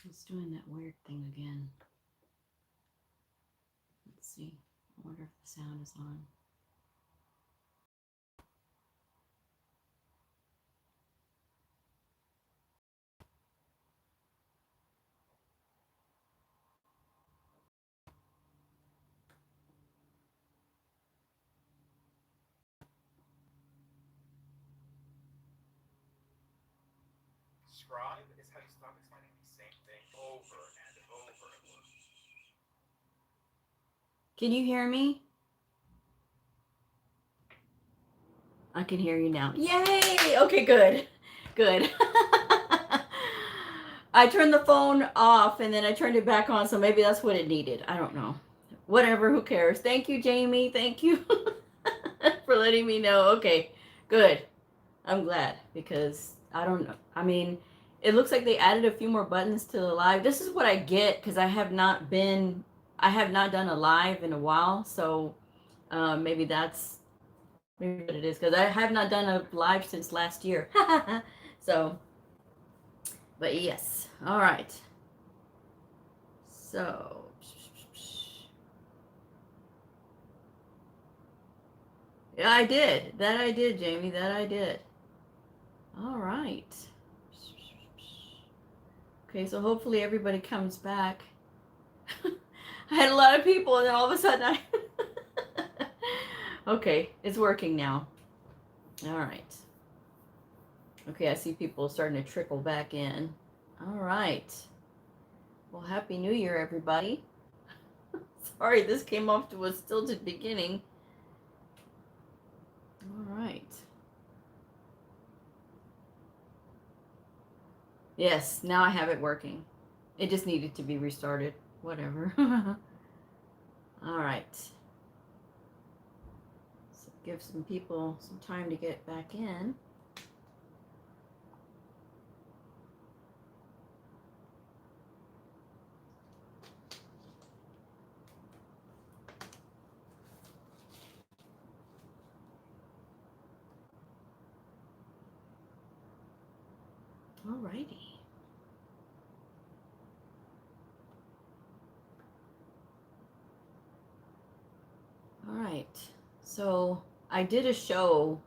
It's doing that weird thing again. Let's see. I wonder if the sound is on. Scribe is how you stop explaining the same thing over and over again. Can you hear me? I can hear you now. Yay! Okay, good. Good. I turned the phone off and then I turned it back on, so maybe that's what it needed. I don't know. Whatever, who cares? Thank you, Jamie. Thank you for letting me know. Okay, good. I'm glad because I don't know. I mean, it looks like they added a few more buttons to the live. This is what I get because I have not done a live in a while. So maybe that's maybe what it is because I have not done a live since last year. So, but yes. All right. So, yeah, I did. That I did, Jamie. That I did. All right. Okay, so hopefully everybody comes back. I had a lot of people, and then all of a sudden I. Okay, it's working now. All right. Okay, I see people starting to trickle back in. All right. Well, Happy New Year, everybody. Sorry, this came off to a stilted beginning. All right. Yes, now I have it working. It just needed to be restarted. Whatever. All right. So give some people some time to get back in. All righty. All right. So I did a show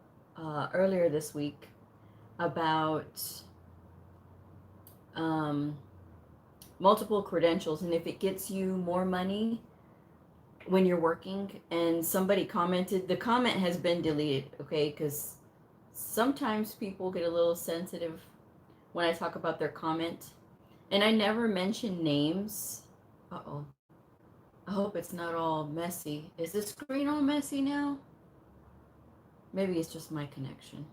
earlier this week about um, multiple credentials and if it gets you more money when you're working. And somebody commented, the comment has been deleted, okay? Because sometimes people get a little sensitive when I talk about their comment. And I never mention names. Uh oh. I hope it's not all messy. Is the screen all messy now? Maybe it's just my connection.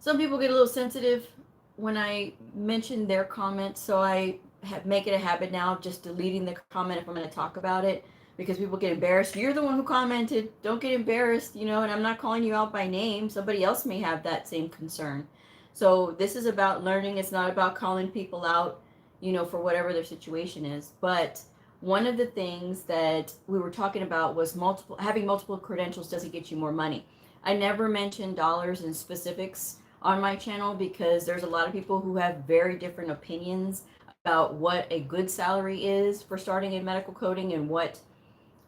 Some people get a little sensitive when I mention their comments, so I make it a habit now of just deleting the comment if I'm going to talk about it because people get embarrassed. You're the one who commented. Don't get embarrassed, you know, and I'm not calling you out by name. Somebody else may have that same concern. So this is about learning. It's not about calling people out, you know, for whatever their situation is. But one of the things that we were talking about was having multiple credentials doesn't get you more money. I never mentioned dollars and specifics on my channel because there's a lot of people who have very different opinions about what a good salary is for starting in medical coding and what,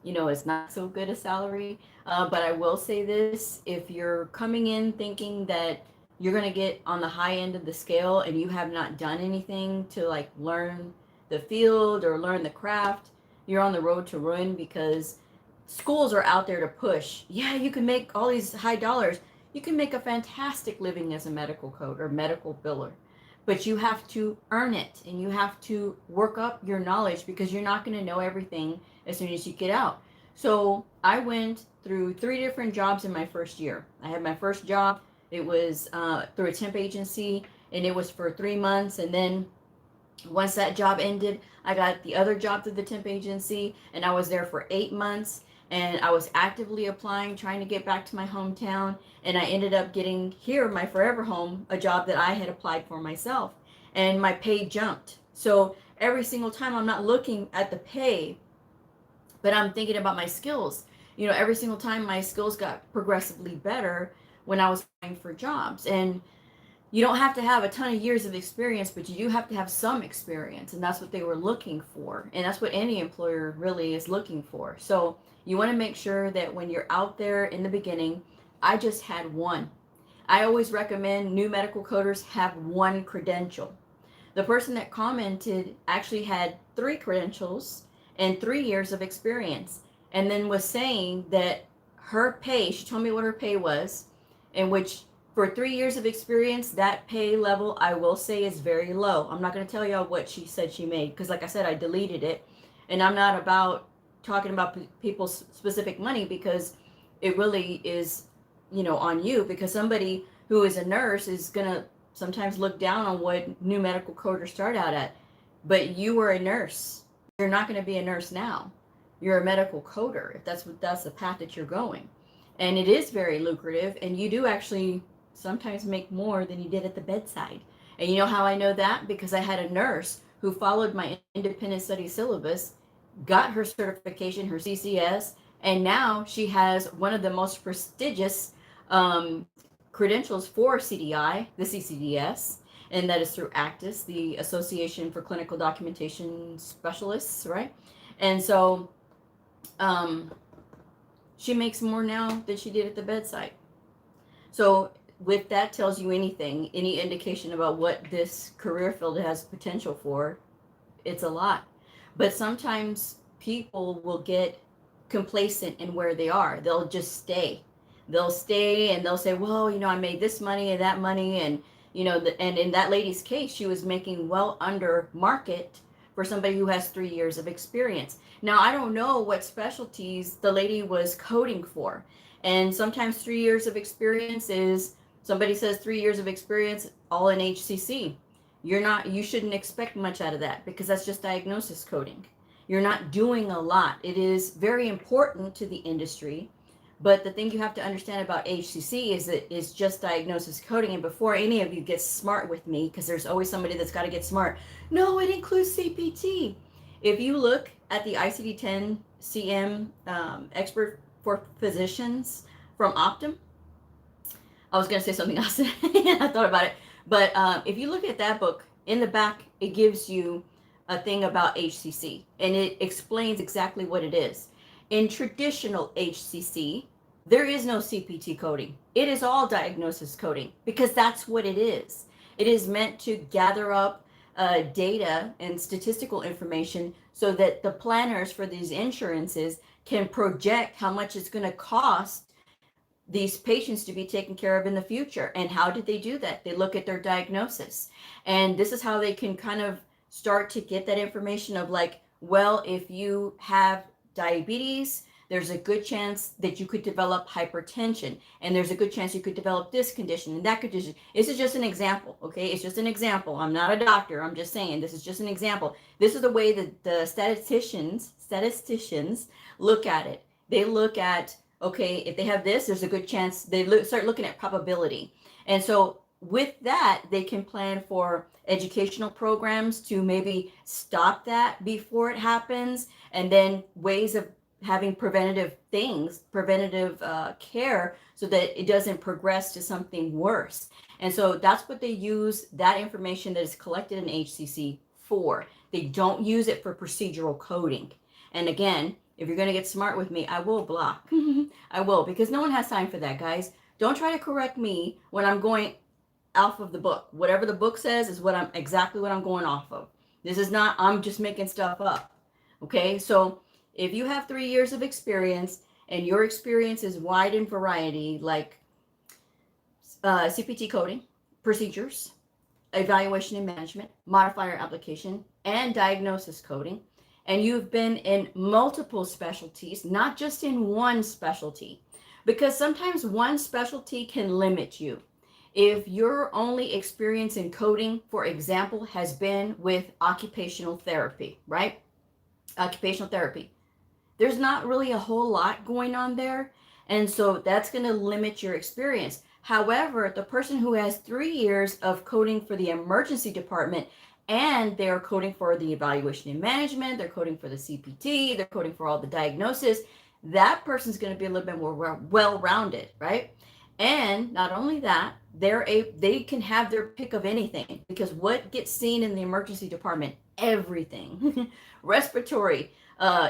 you know, is not so good a salary. But I will say this, if you're coming in thinking that you're going to get on the high end of the scale and you have not done anything to like learn the field or learn the craft, you're on the road to ruin because schools are out there to push. Yeah, you can make all these high dollars. You can make a fantastic living as a medical code or medical biller, but you have to earn it and you have to work up your knowledge because you're not going to know everything as soon as you get out. So I went through 3 different jobs in my first year. I had my first job. It was through a temp agency, and it was for 3 months. And then once that job ended, I got the other job through the temp agency, and I was there for 8 months. And I was actively applying, trying to get back to my hometown. And I ended up getting here, my forever home, a job that I had applied for myself. And my pay jumped. So every single time I'm not looking at the pay, but I'm thinking about my skills. You know, every single time my skills got progressively better when I was applying for jobs. And You don't have to have a ton of years of experience, but you do have to have some experience, and that's what they were looking for, and that's what any employer really is looking for. So you want to make sure that when you're out there in the beginning, I just had one. I always recommend new medical coders have one credential. The person that commented actually had three credentials and 3 years of experience, and then was saying that her pay, she told me what her pay was, in which for 3 years of experience, that pay level I will say is very low. I'm not going to tell y'all what she said she made, because like I said, I deleted it, and I'm not about talking about people's specific money, because it really is, on you, because somebody who is a nurse is going to sometimes look down on what new medical coders start out at. But you were a nurse. You're not going to be a nurse now. You're a medical coder, if that's the path that you're going. And it is very lucrative, and you do actually sometimes make more than you did at the bedside. And you know how I know that? Because I had a nurse who followed my independent study syllabus, got her certification, her CCS, and now she has one of the most prestigious credentials for CDI, the CCDS, and that is through ACTIS, the Association for Clinical Documentation Specialists, right? And so she makes more now than she did at the bedside. So if that tells you anything, any indication about what this career field has potential for, it's a lot. But sometimes people will get complacent in where they are. They'll just stay. They'll stay and they'll say, well, I made this money and that money. And, and in that lady's case, she was making well under market for somebody who has 3 years of experience. Now, I don't know what specialties the lady was coding for. And sometimes 3 years of experience is, somebody says 3 years of experience, all in HCC. You shouldn't expect much out of that, because that's just diagnosis coding. You're not doing a lot. It is very important to the industry, but the thing you have to understand about HCC is that it's just diagnosis coding. And before any of you get smart with me, because there's always somebody that's got to get smart, no, it includes CPT. If you look at the ICD-10 CM expert for physicians from Optum, I was going to say something else. I thought about it. But if you look at that book, in the back, it gives you a thing about HCC, and it explains exactly what it is. In traditional HCC, there is no CPT coding. It is all diagnosis coding, because that's what it is. It is meant to gather up data and statistical information so that the planners for these insurances can project how much it's going to cost these patients to be taken care of in the future. And how did they do that? They look at their diagnosis. And this is how they can kind of start to get that information of like, well, if you have diabetes, there's a good chance that you could develop hypertension, and there's a good chance you could develop this condition and that condition. This is just an example, okay? It's just an example. I'm not a doctor. I'm just saying this is just an example. This is the way that the statisticians look at it. They look at, okay, if they have this, there's a good chance. They start looking at probability. And so with that, they can plan for educational programs to maybe stop that before it happens, and then ways of having preventative care, so that it doesn't progress to something worse. And so that's what they use that information that is collected in HCC for. They don't use it for procedural coding. And again, if you're going to get smart with me, I will block. I will, because no one has time for that, guys. Don't try to correct me when I'm going off of the book. Whatever the book says is exactly what I'm going off of. This is not, I'm just making stuff up. Okay, so if you have 3 years of experience and your experience is wide in variety, like CPT coding, procedures, evaluation and management, modifier application, and diagnosis coding, and you've been in multiple specialties, not just in one specialty, because sometimes one specialty can limit you. If your only experience in coding, for example, has been with occupational therapy, right? Occupational therapy. There's not really a whole lot going on there. And so that's going to limit your experience. However, the person who has 3 years of coding for the emergency department, and they're coding for the evaluation and management, they're coding for the CPT, they're coding for all the diagnosis, that person's going to be a little bit more well-rounded, right? And not only that, they can have their pick of anything, because what gets seen in the emergency department? Everything. Respiratory,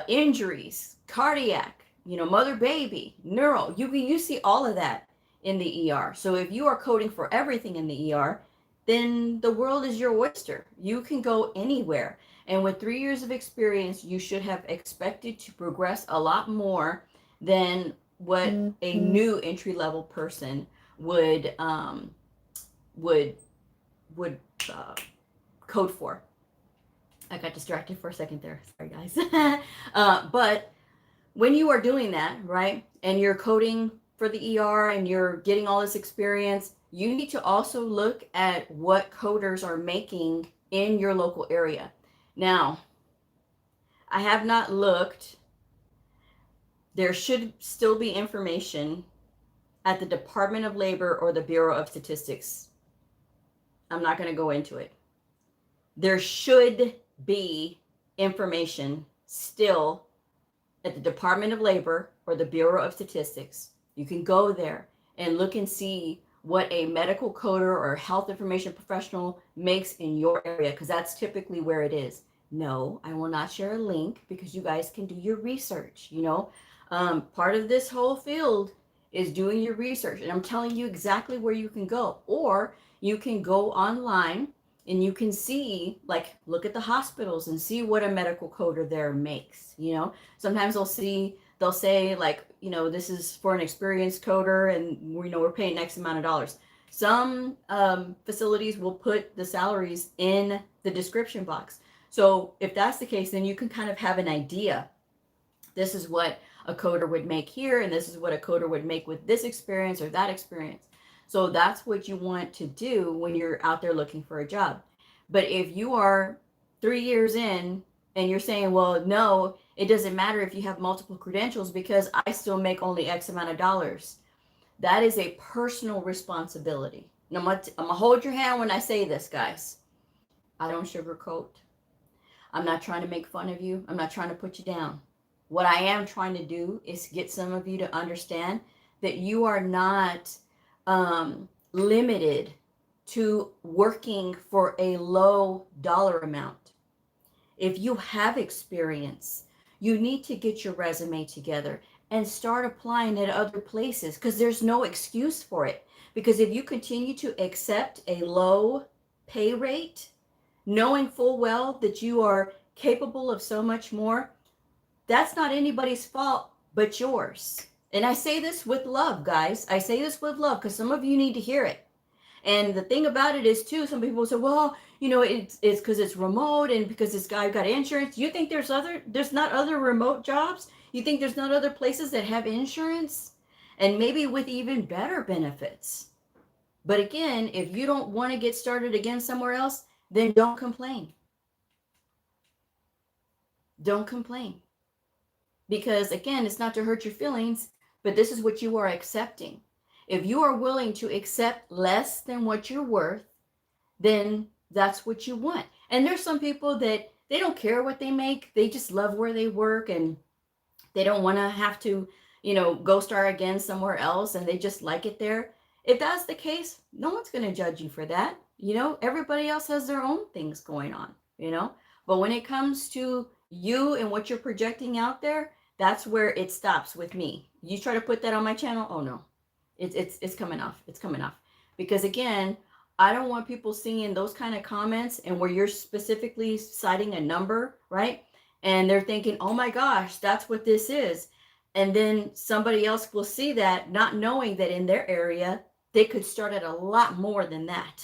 injuries, cardiac, mother baby, neuro. You see all of that in the ER. So if you are coding for everything in the ER, then the world is your oyster. You can go anywhere. And with 3 years of experience, you should have expected to progress a lot more than what a new entry level person would would would uh, code for. I got distracted for a second there. Sorry, guys. But when you are doing that, right, and you're coding for the ER and you're getting all this experience, you need to also look at what coders are making in your local area. Now, I have not looked. There should still be information at the Department of Labor or the Bureau of Statistics. I'm not going to go into it. There should be information still at the Department of Labor or the Bureau of Statistics. You can go there and look and see what a medical coder or health information professional makes in your area, because that's typically where it is. No, I will not share a link because you guys can do your research. Part of this whole field is doing your research, and I'm telling you exactly where you can go. Or you can go online and you can see, like, look at the hospitals and see what a medical coder there makes. Sometimes they'll say, like, this is for an experienced coder, and we're paying X amount of dollars. Some facilities will put the salaries in the description box. So if that's the case, then you can kind of have an idea. This is what a coder would make here, and this is what a coder would make with this experience or that experience. So that's what you want to do when you're out there looking for a job. But if you are 3 years in and you're saying, well, no, it doesn't matter if you have multiple credentials because I still make only X amount of dollars. That is a personal responsibility. And I'm going to hold your hand when I say this, guys. I don't sugarcoat. I'm not trying to make fun of you. I'm not trying to put you down. What I am trying to do is get some of you to understand that you are not limited to working for a low dollar amount. If you have experience, you need to get your resume together and start applying at other places, because there's no excuse for it. Because if you continue to accept a low pay rate, knowing full well that you are capable of so much more, that's not anybody's fault but yours. And I say this with love, guys. I say this with love because some of you need to hear it. And the thing about it is, too, some people say, well, it's because it's remote and because this guy got insurance. You think there's not other remote jobs? You think there's not other places that have insurance? And maybe with even better benefits. But again, if you don't want to get started again somewhere else, then don't complain. Don't complain. Because again, it's not to hurt your feelings, but this is what you are accepting. If you are willing to accept less than what you're worth, then that's what you want. And there's some people that they don't care what they make. They just love where they work, and they don't want to have to, go start again somewhere else, and they just like it there. If that's the case, no one's going to judge you for that. Everybody else has their own things going on, But when it comes to you and what you're projecting out there, that's where it stops with me. You try to put that on my channel, oh no, it's coming off. It's coming off. Because again, I don't want people seeing those kind of comments and where you're specifically citing a number, right? And they're thinking, oh my gosh, that's what this is. And then somebody else will see that, not knowing that in their area, they could start at a lot more than that.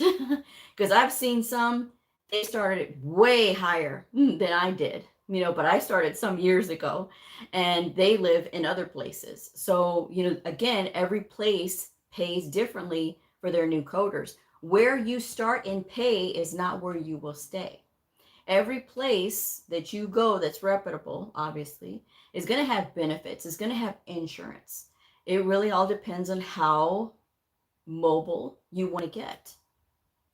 Because I've seen some, they started way higher than I did. But I started some years ago, and they live in other places. So, again, every place pays differently for their new coders. Where you start in pay is not where you will stay. Every place that you go that's reputable, obviously, is going to have benefits. It's going to have insurance. It really all depends on how mobile you want to get.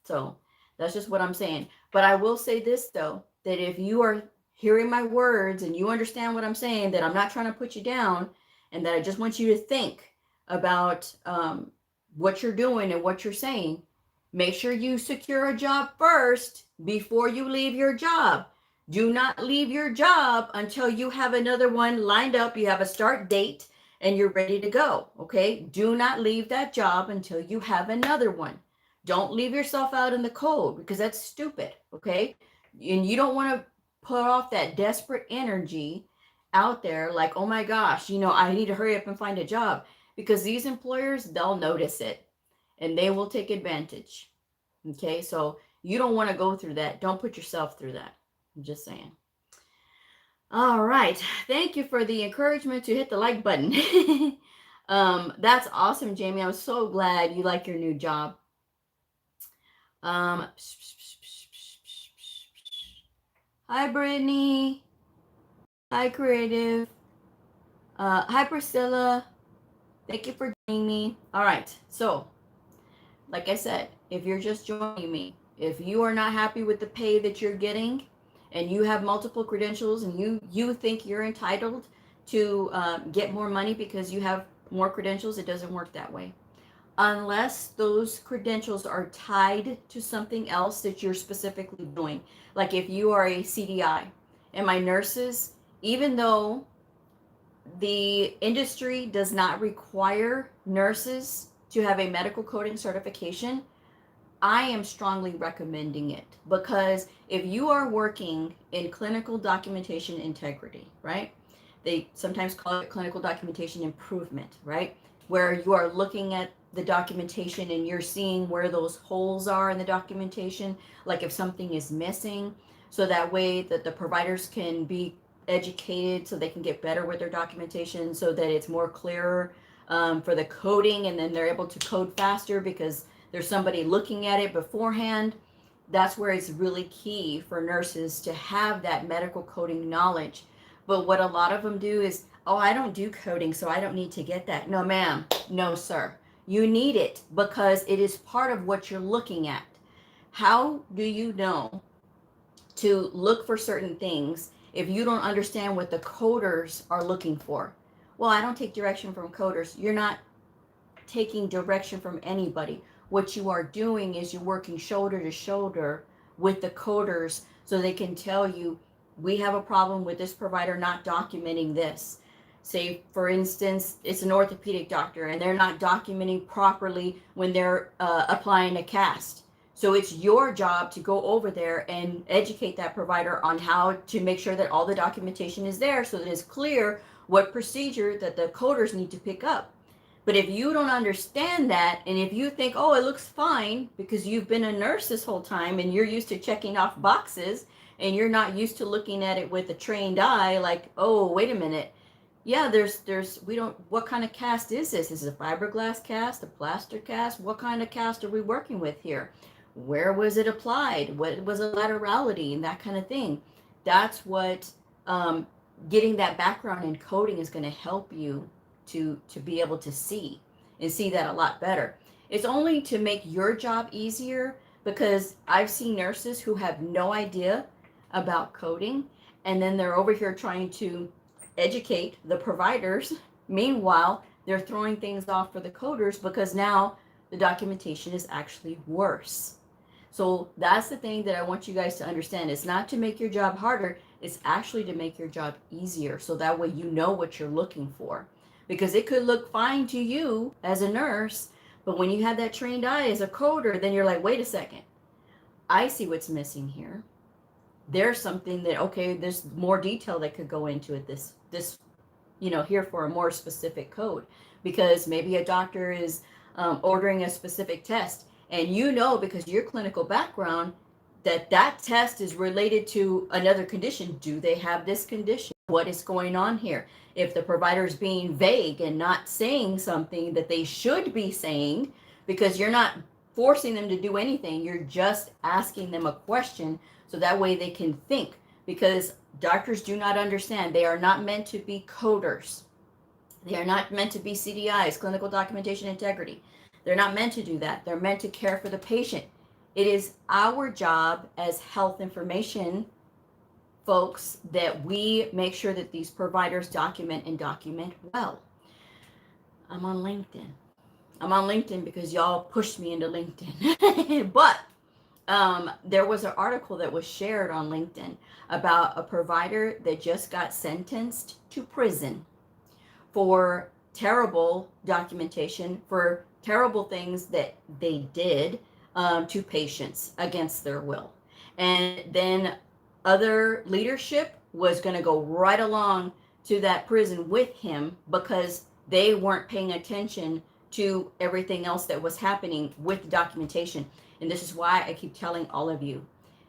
So that's just what I'm saying. But I will say this, though, that if you are hearing my words and you understand what I'm saying, that I'm not trying to put you down, and that I just want you to think about what you're doing and what you're saying, make sure you secure a job first before you leave your job. Do not leave your job until you have another one lined up, you have a start date, and you're ready to go. Okay? Do not leave that job until you have another one. Don't leave yourself out in the cold because that's stupid. Okay? And you don't want to put off that desperate energy out there like, oh my gosh, I need to hurry up and find a job, because these employers, they'll notice it and they will take advantage. Okay, so you don't want to go through that. Don't put yourself through that. I'm just saying. All right. Thank you for the encouragement to hit the like button. That's awesome, Jamie. I'm so glad you like your new job. Hi, Brittany. Hi, Creative. Hi, Priscilla. Thank you for joining me. All right. So, like I said, if you're just joining me, if you are not happy with the pay that you're getting and you have multiple credentials and you think you're entitled to get more money because you have more credentials, it doesn't work that way. Unless those credentials are tied to something else that you're specifically doing. Like if you are a CDI, and my nurses, even though the industry does not require nurses to have a medical coding certification, I am strongly recommending it, because if you are working in clinical documentation integrity, right? They sometimes call it clinical documentation improvement, right? Where you are looking at the documentation and you're seeing where those holes are in the documentation, like if something is missing, so that way that the providers can be educated so they can get better with their documentation, so that it's more clearer for the coding, and then they're able to code faster because there's somebody looking at it beforehand. That's where it's really key for nurses to have that medical coding knowledge. But what a lot of them do is, oh, I don't do coding, so I don't need to get that. No, ma'am. No, sir. You need it because it is part of what you're looking at. How do you know to look for certain things if you don't understand what the coders are looking for? Well, I don't take direction from coders. You're not taking direction from anybody. What you are doing is you're working shoulder to shoulder with the coders so they can tell you, we have a problem with this provider not documenting this. Say, for instance, it's an orthopedic doctor and they're not documenting properly when they're applying a cast. So it's your job to go over there and educate that provider on how to make sure that all the documentation is there so that it's clear what procedure that the coders need to pick up. But if you don't understand that, and if you think, oh, it looks fine because you've been a nurse this whole time and you're used to checking off boxes and you're not used to looking at it with a trained eye, like, oh, wait a minute. Yeah, what kind of cast is this? Is it a fiberglass cast, a plaster cast? What kind of cast are we working with here? Where was it applied? What was a laterality and that kind of thing? That's what getting that background in coding is going to help you to be able to see that a lot better. It's only to make your job easier, because I've seen nurses who have no idea about coding, and then they're over here trying to educate the providers. Meanwhile, they're throwing things off for the coders because now the documentation is actually worse. So that's the thing that I want you guys to understand. It's not to make your job harder, it's actually to make your job easier, so that way you know what you're looking for. Because it could look fine to you as a nurse, but when you have that trained eye as a coder, then you're like, wait a second, I see what's missing here. There's something that, okay, there's more detail that could go into it, this here for a more specific code. Because maybe a doctor is ordering a specific test, and because your clinical background, that test is related to another condition. Do they have this condition? What is going on here? If the provider is being vague and not saying something that they should be saying, because you're not forcing them to do anything, you're just asking them a question so that way they can think. Because doctors do not understand. They are not meant to be coders. They are not meant to be CDIs, clinical documentation integrity. They're not meant to do that. They're meant to care for the patient. It is our job as health information folks that we make sure that these providers document well. I'm on LinkedIn. I'm on LinkedIn because y'all pushed me into LinkedIn. But there was an article that was shared on LinkedIn about a provider that just got sentenced to prison for terrible documentation, for terrible things that they did to patients against their will. And then other leadership was going to go right along to that prison with him because they weren't paying attention to everything else that was happening with documentation. And this is why I keep telling all of you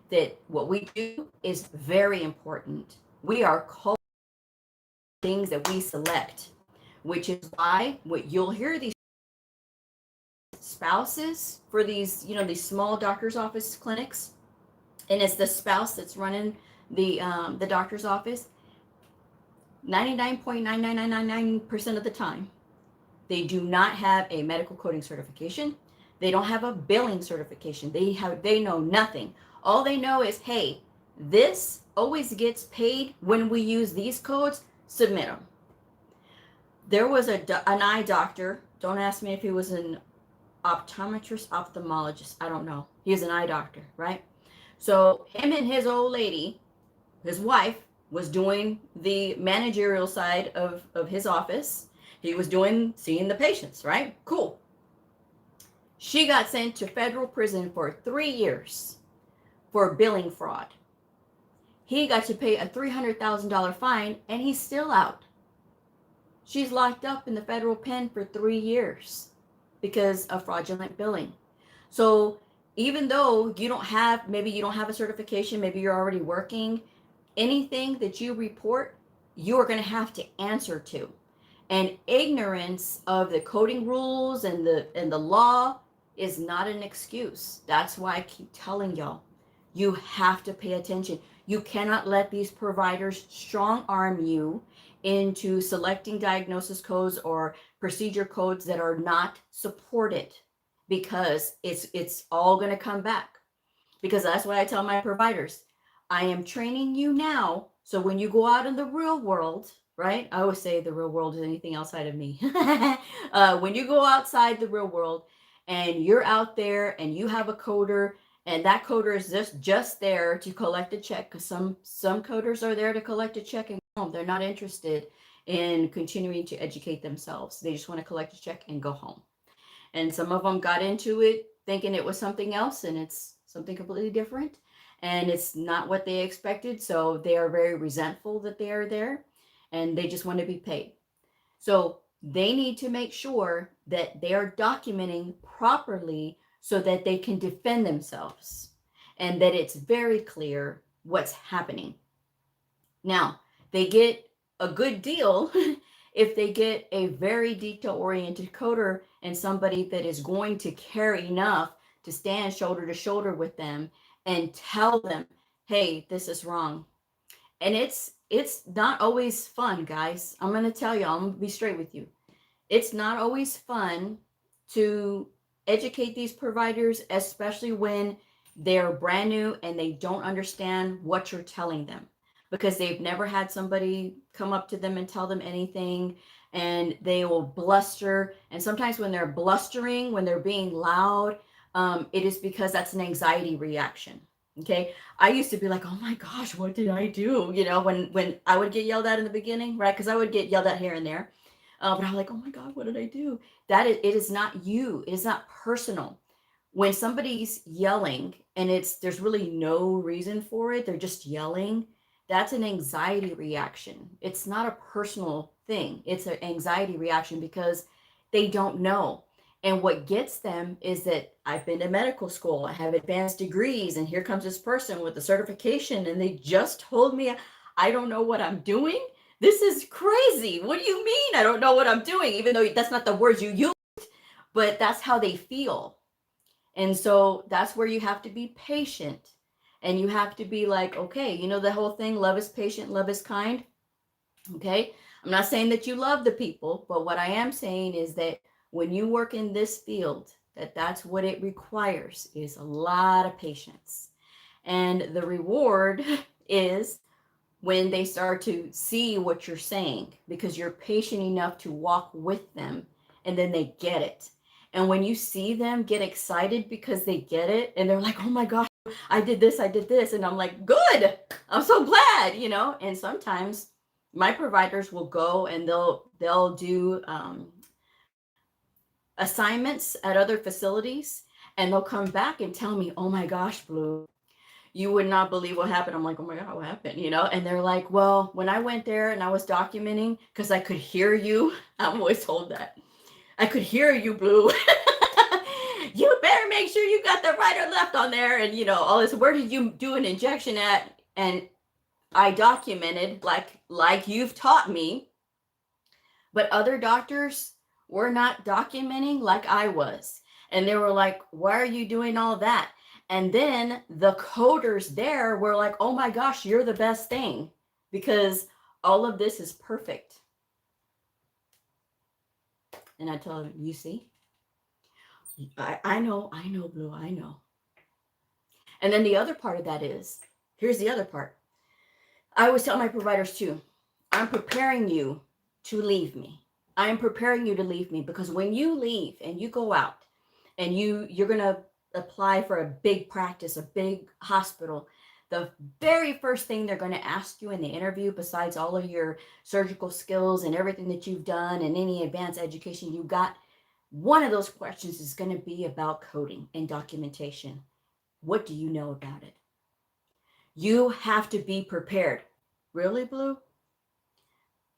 that what we do is very important. We are called things that we select, which is why what you'll hear these spouses for these, these small doctor's office clinics, and it's the spouse that's running the doctor's office. 99.99999% of the time, they do not have a medical coding certification. They don't have a billing certification. They know nothing. All they know is, hey, this always gets paid when we use these codes. Submit them. There was an eye doctor. Don't ask me if he was an optometrist, ophthalmologist. I don't know. He was an eye doctor, right? So him and his old lady, his wife, was doing the managerial side of his office. He was seeing the patients, right? Cool. She got sent to federal prison for 3 years for billing fraud. He got to pay a $300,000 fine, and he's still out. She's locked up in the federal pen for 3 years because of fraudulent billing. So even though maybe you don't have a certification, maybe you're already working, anything that you report, you are going to have to answer to. And ignorance of the coding rules and the law is not an excuse. That's why I keep telling y'all, you have to pay attention. You cannot let these providers strong arm you into selecting diagnosis codes or procedure codes that are not supported, because it's all going to come back. Because that's why I tell my providers, I am training you now, so when you go out in the real world, right? I always say the real world is anything outside of me. When you go outside the real world and you're out there and you have a coder, and that coder is just there to collect a check, because some coders are there to collect a check and go home. They're not interested in continuing to educate themselves. They just want to collect a check and go home. And some of them got into it thinking it was something else, and it's something completely different. And it's not what they expected. So they are very resentful that they are there, and they just want to be paid. So they need to make sure that they are documenting properly so that they can defend themselves and that it's very clear what's happening. Now, they get a good deal if they get a very detail-oriented coder and somebody that is going to care enough to stand shoulder to shoulder with them and tell them, hey, this is wrong. And it's not always fun, guys. I'm going to tell you, I'm going to be straight with you. It's not always fun to educate these providers, especially when they're brand new and they don't understand what you're telling them, because they've never had somebody come up to them and tell them anything, and they will bluster. And sometimes when they're blustering, when they're being loud, it is because that's an anxiety reaction. Okay. I used to be like, oh my gosh, what did I do? When I would get yelled at in the beginning, right? Because I would get yelled at here and there. But I'm like, oh my God, what did I do? It is not you. It is not personal. When somebody's yelling and there's really no reason for it, they're just yelling, that's an anxiety reaction. It's not a personal thing. It's an anxiety reaction because they don't know. And what gets them is that I've been to medical school, I have advanced degrees, and here comes this person with a certification, and they just told me I don't know what I'm doing. This is crazy. What do you mean I don't know what I'm doing? Even though that's not the words you use, but that's how they feel. And so that's where you have to be patient, and you have to be like, okay, the whole thing, love is patient, love is kind. Okay. I'm not saying that you love the people, but what I am saying is that when you work in this field, that's what it requires, is a lot of patience. And the reward is when they start to see what you're saying, because you're patient enough to walk with them, and then they get it. And when you see them get excited because they get it and they're like, oh my gosh, I did this, I did this. And I'm like, good, I'm so glad, you know. And sometimes my providers will go and they'll do assignments at other facilities, and they'll come back and tell me, oh my gosh, Blue, you would not believe what happened. I'm like, oh my God, what happened? You know? And they're like, well, when I went there and I was documenting, because I could hear you, I'm always told that. I could hear you, Blue. You better make sure you got the right or left on there. And, you know, all this, where did you do an injection at? And I documented like you've taught me. But other doctors were not documenting like I was. And they were like, why are you doing all that? And then the coders there were like, oh my gosh, you're the best thing, because all of this is perfect. And I told them, you see, I know, Blue, I know. And then the other part of that is, here's the other part. I always tell my providers too, I'm preparing you to leave me. I am preparing you to leave me, because when you leave and you go out and you're going to apply for a big practice, a big hospital, the very first thing they're going to ask you in the interview, besides all of your surgical skills and everything that you've done and any advanced education you got, one of those questions is going to be about coding and documentation. What do you know about it? You have to be prepared. Really, Blue?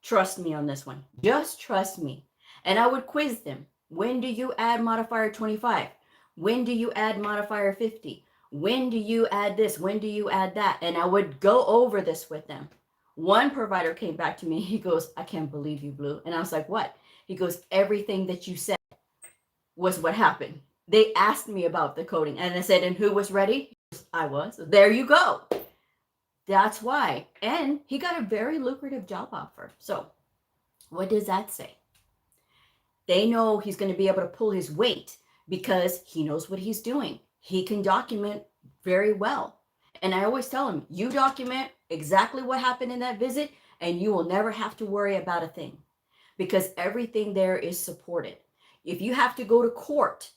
Trust me on this one. Just trust me. And I would quiz them. When do you add modifier 25? When do you add modifier 50? When do you add this? When do you add that? And I would go over this with them. One provider came back to me. He goes, I can't believe you, Blue. And I was like, what? He goes, everything that you said was what happened. They asked me about the coding. And I said, and who was ready? I was. There you go. That's why. And he got a very lucrative job offer. So what does that say? They know he's going to be able to pull his weight because he knows what he's doing. He can document very well. And I always tell him, you document exactly what happened in that visit, and you will never have to worry about a thing, because everything there is supported. If you have to go to court,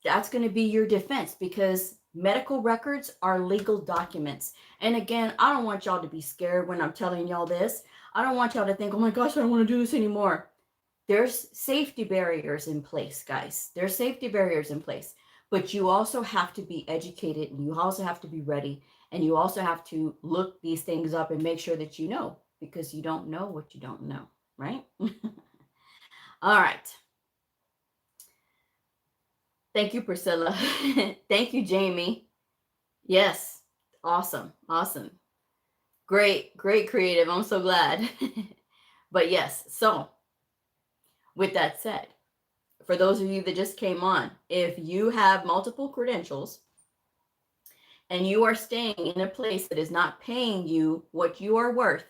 that's going to be your defense, because medical records are legal documents. And again, I don't want y'all to be scared when I'm telling y'all this. I don't want y'all to think, oh my gosh, I don't want to do this anymore. There's safety barriers in place, guys. There's safety barriers in place. But you also have to be educated, and you also have to be ready, and you also have to look these things up and make sure that you know, because you don't know what you don't know, right? All right. Thank you, Priscilla. Thank you, Jamie. Yes. Awesome. Awesome. Great, great creative. I'm so glad. But yes, so with that said, for those of you that just came on, if you have multiple credentials and you are staying in a place that is not paying you what you are worth,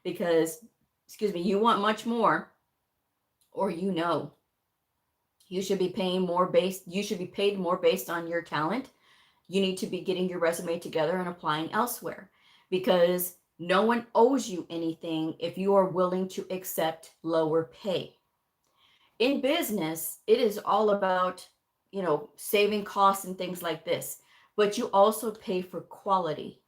because, you want much more, or you should be paying more you should be paid more based on your talent, you need to be getting your resume together and applying elsewhere, because no one owes you anything if you are willing to accept lower pay. In business, it is all about, saving costs and things like this, but you also pay for quality.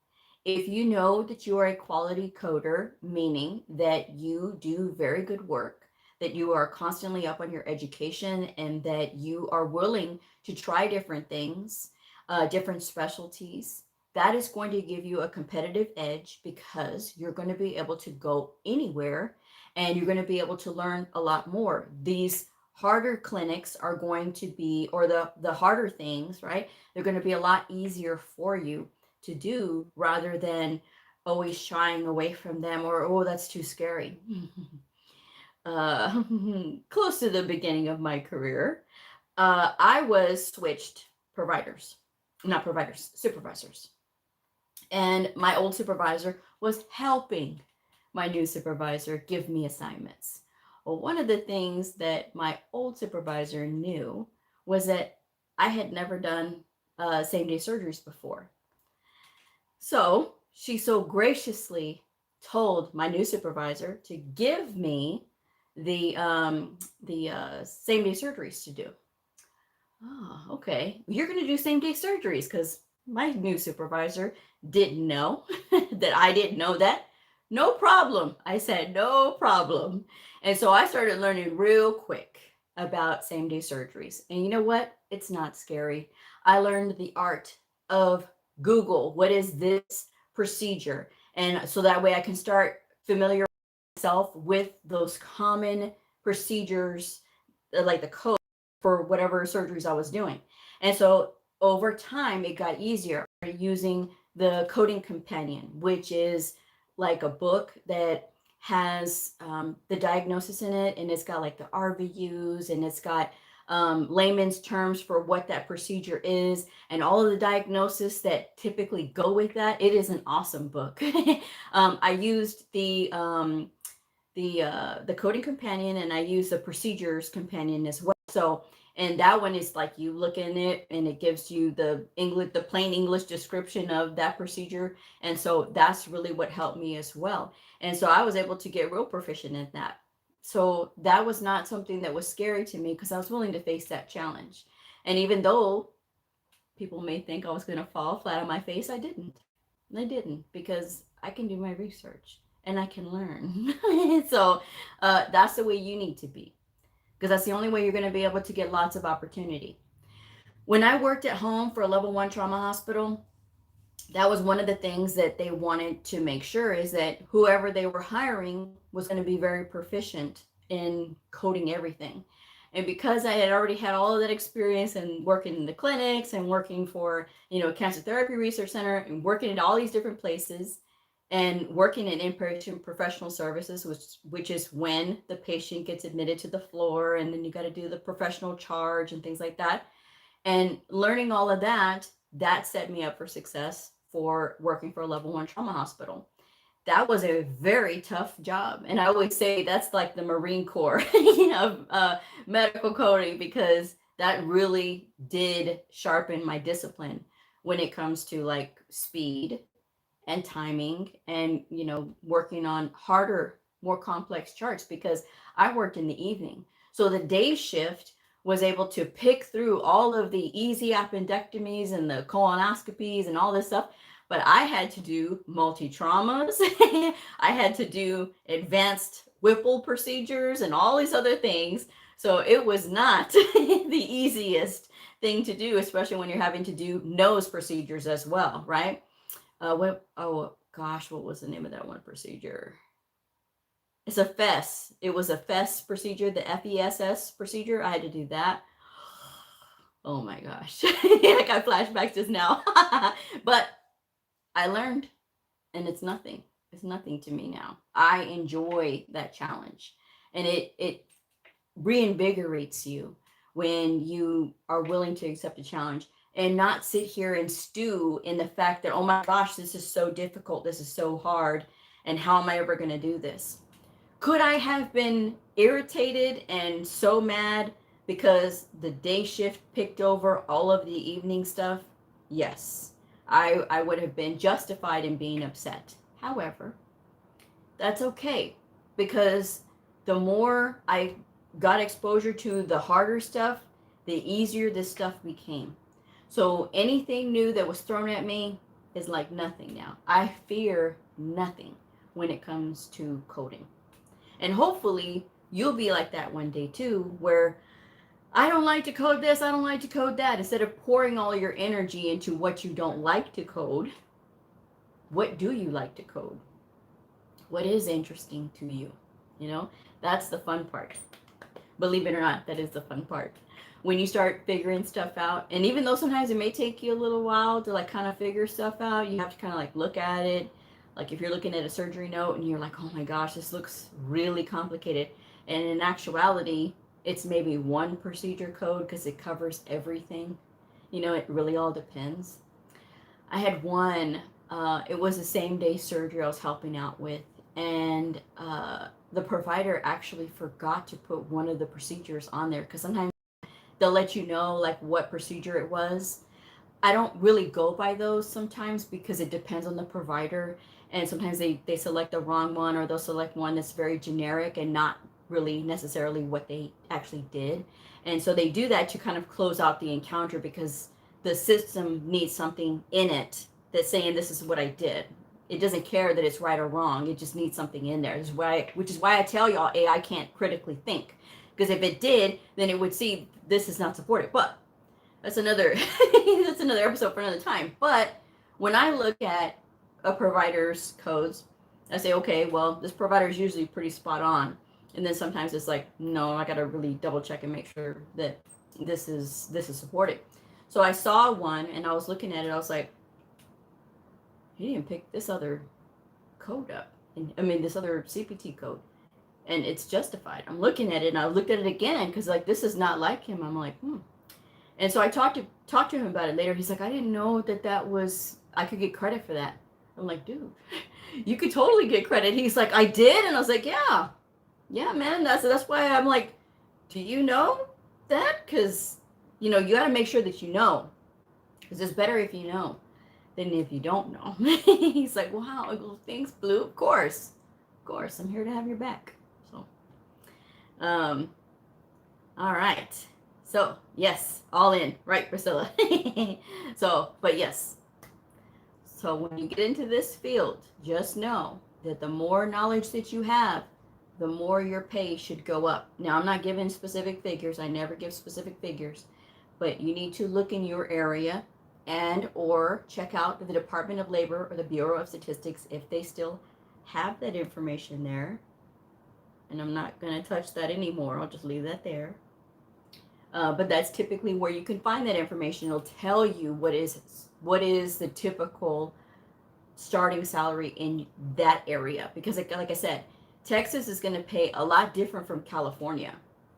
If you know that you are a quality coder, meaning that you do very good work, that you are constantly up on your education, and that you are willing to try different things, different specialties, that is going to give you a competitive edge, because you're going to be able to go anywhere and you're going to be able to learn a lot more. These harder clinics are going to be, or the harder things, right? They're going to be a lot easier for you to do, rather than always shying away from them, or, oh, that's too scary. Close to the beginning of my career, I was switched supervisors. And my old supervisor was helping my new supervisor give me assignments. Well, one of the things that my old supervisor knew was that I had never done same-day surgeries before. So she so graciously told my new supervisor to give me the same-day surgeries to do. Oh, okay. You're going to do same day surgeries because my new supervisor didn't know that I didn't know that. No problem. I said, no problem. And so I started learning real quick about same day surgeries. And you know what? It's not scary. I learned the art of Google. What is this procedure? And so that way I can start familiar myself with those common procedures, like the code for whatever surgeries I was doing. And so over time, it got easier using the coding companion, which is like a book that has the diagnosis in it, and it's got like the RVUs, and it's got layman's terms for what that procedure is, and all of the diagnosis that typically go with that. It is an awesome book. I used the coding companion, and I use the procedures companion as well. So, and that one is like you look in it and it gives you the English, the plain English description of that procedure. And so that's really what helped me as well. And so I was able to get real proficient in that. So that was not something that was scary to me because I was willing to face that challenge. And even though people may think I was going to fall flat on my face, I didn't. I didn't because I can do my research and I can learn. So that's the way you need to be because that's the only way you're going to be able to get lots of opportunity. When I worked at home for a level 1 trauma hospital, that was one of the things that they wanted to make sure is that whoever they were hiring was going to be very proficient in coding everything. And because I had already had all of that experience and working in the clinics and working for, cancer therapy research center and working at all these different places and working in inpatient professional services, which is when the patient gets admitted to the floor and then you got to do the professional charge and things like that. And learning all of that, that set me up for success for working for a level 1 trauma hospital. That was a very tough job. And I always say that's like the Marine Corps, medical coding, because that really did sharpen my discipline when it comes to like speed and timing and, working on harder, more complex charts because I worked in the evening. So the day shift was able to pick through all of the easy appendectomies and the colonoscopies and all this stuff. But I had to do multi traumas. I had to do advanced Whipple procedures and all these other things. So it was not the easiest thing to do, especially when you're having to do nose procedures as well, right? Oh gosh, what was the name of that one procedure? It's a FESS. It was a FESS procedure, the FESS procedure. I had to do that. Oh my gosh. I got flashbacks just now. But I learned, and it's nothing. It's nothing to me now. I enjoy that challenge. And it reinvigorates you when you are willing to accept a challenge and not sit here and stew in the fact that, oh my gosh, this is so difficult. This is so hard. And how am I ever going to do this? Could I have been irritated and so mad because the day shift picked over all of the evening stuff? Yes, I would have been justified in being upset. However, that's okay because the more I got exposure to the harder stuff, the easier this stuff became. So anything new that was thrown at me is like nothing now. I fear nothing when it comes to coding. And hopefully you'll be like that one day too, where I don't like to code this, I don't like to code that. Instead of pouring all your energy into what you don't like to code, what do you like to code? What is interesting to you? That's the fun part. Believe it or not, that is the fun part. When you start figuring stuff out, and even though sometimes it may take you a little while to like kind of figure stuff out, you have to kind of like look at it. Like if you're looking at a surgery note and you're like, oh my gosh, this looks really complicated. And in actuality, it's maybe one procedure code because it covers everything. It really all depends. I had one, it was the same day surgery I was helping out with. And the provider actually forgot to put one of the procedures on there because sometimes they'll let you know like what procedure it was. I don't really go by those sometimes because it depends on the provider. And sometimes they select the wrong one or they'll select one that's very generic and not really necessarily what they actually did. And so they do that to kind of close out the encounter because the system needs something in it that's saying this is what I did. It doesn't care that it's right or wrong. It just needs something in there. Which is why I tell y'all AI can't critically think. Because if it did, then it would see this is not supported. But that's another that's another episode for another time. But when I look at a provider's codes, I say, okay, well, this provider is usually pretty spot on. And then sometimes it's like, no, I gotta really double check and make sure that this is supported. So I saw one and I was looking at it, I was like, he didn't pick this other code up. And I mean this other CPT code. And it's justified. I'm looking at it and I looked at it again because like this is not like him. I'm like, And so I talked to him about it later. He's like, I didn't know that was I could get credit for that. I'm like, dude, you could totally get credit. He's like, I did, and I was like, yeah, man. That's why I'm like, do you know that? Because you got to make sure that you know, because it's better if you know than if you don't know. He's like, wow, well, thanks, Blue. Of course, I'm here to have your back. So, all right. So, yes, all in, right, Priscilla? But yes. So when you get into this field, just know that the more knowledge that you have, the more your pay should go up. Now, I'm not giving specific figures. I never give specific figures. But you need to look in your area and or check out the Department of Labor or the Bureau of Statistics if they still have that information there. And I'm not going to touch that anymore. I'll just leave that there. But that's typically where you can find that information. It'll tell you what is the typical starting salary in that area. Because like I said, Texas is going to pay a lot different from California.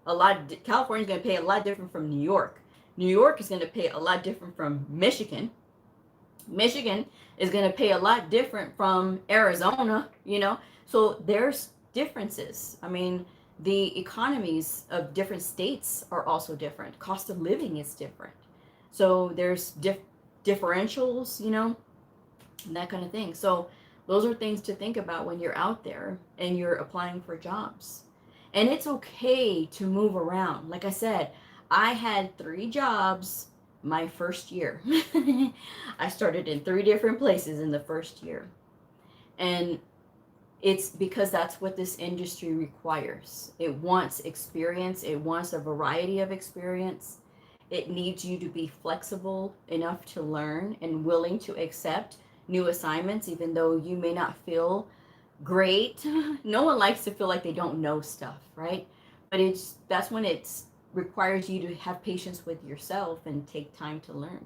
California is going to pay a lot different from New York. New York is going to pay a lot different from Michigan. Michigan is going to pay a lot different from Arizona, So there's differences. I mean, the economies of different states are also different. Cost of living is different. So there's differentials, and that kind of thing. So those are things to think about when you're out there and you're applying for jobs. And it's okay to move around. Like I said, I had 3 jobs my first year. I started in 3 different places in the first year. And it's because that's what this industry requires. It wants experience. It wants a variety of experience. It needs you to be flexible enough to learn and willing to accept new assignments, even though you may not feel great. No one likes to feel like they don't know stuff, right? But that's when it requires you to have patience with yourself and take time to learn,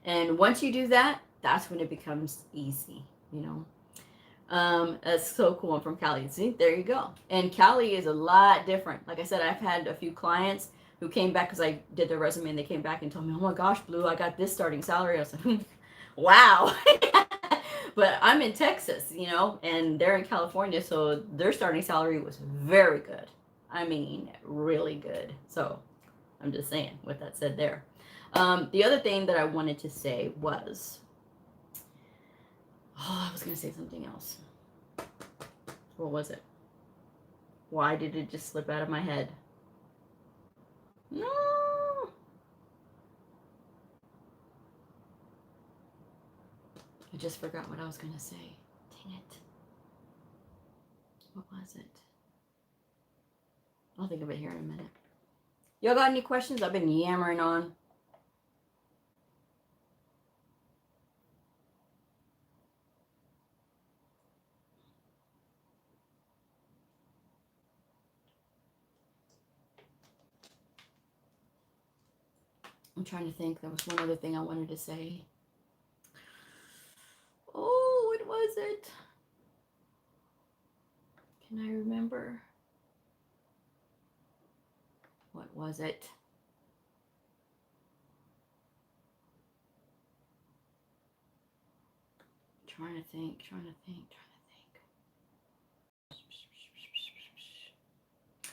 And once you do that, that's when it becomes easy, That's so cool. I'm from Cali. See, there you go. And Cali is a lot different. Like I said, I've had a few clients who came back because I did their resume and they came back and told me, oh my gosh, Blue, I got this starting salary. I was like, wow. But I'm in Texas, and they're in California. So their starting salary was very good. I mean, really good. So I'm just saying with that said there. The other thing that I wanted to say was, I was going to say something else. What was it? Why did it just slip out of my head? No. I just forgot what I was going to say. Dang it. What was it? I'll think of it here in a minute. Y'all got any questions? I've been yammering on. I'm trying to think. There was one other thing I wanted to say. Oh, what was it? Can I remember? What was it? Trying to think.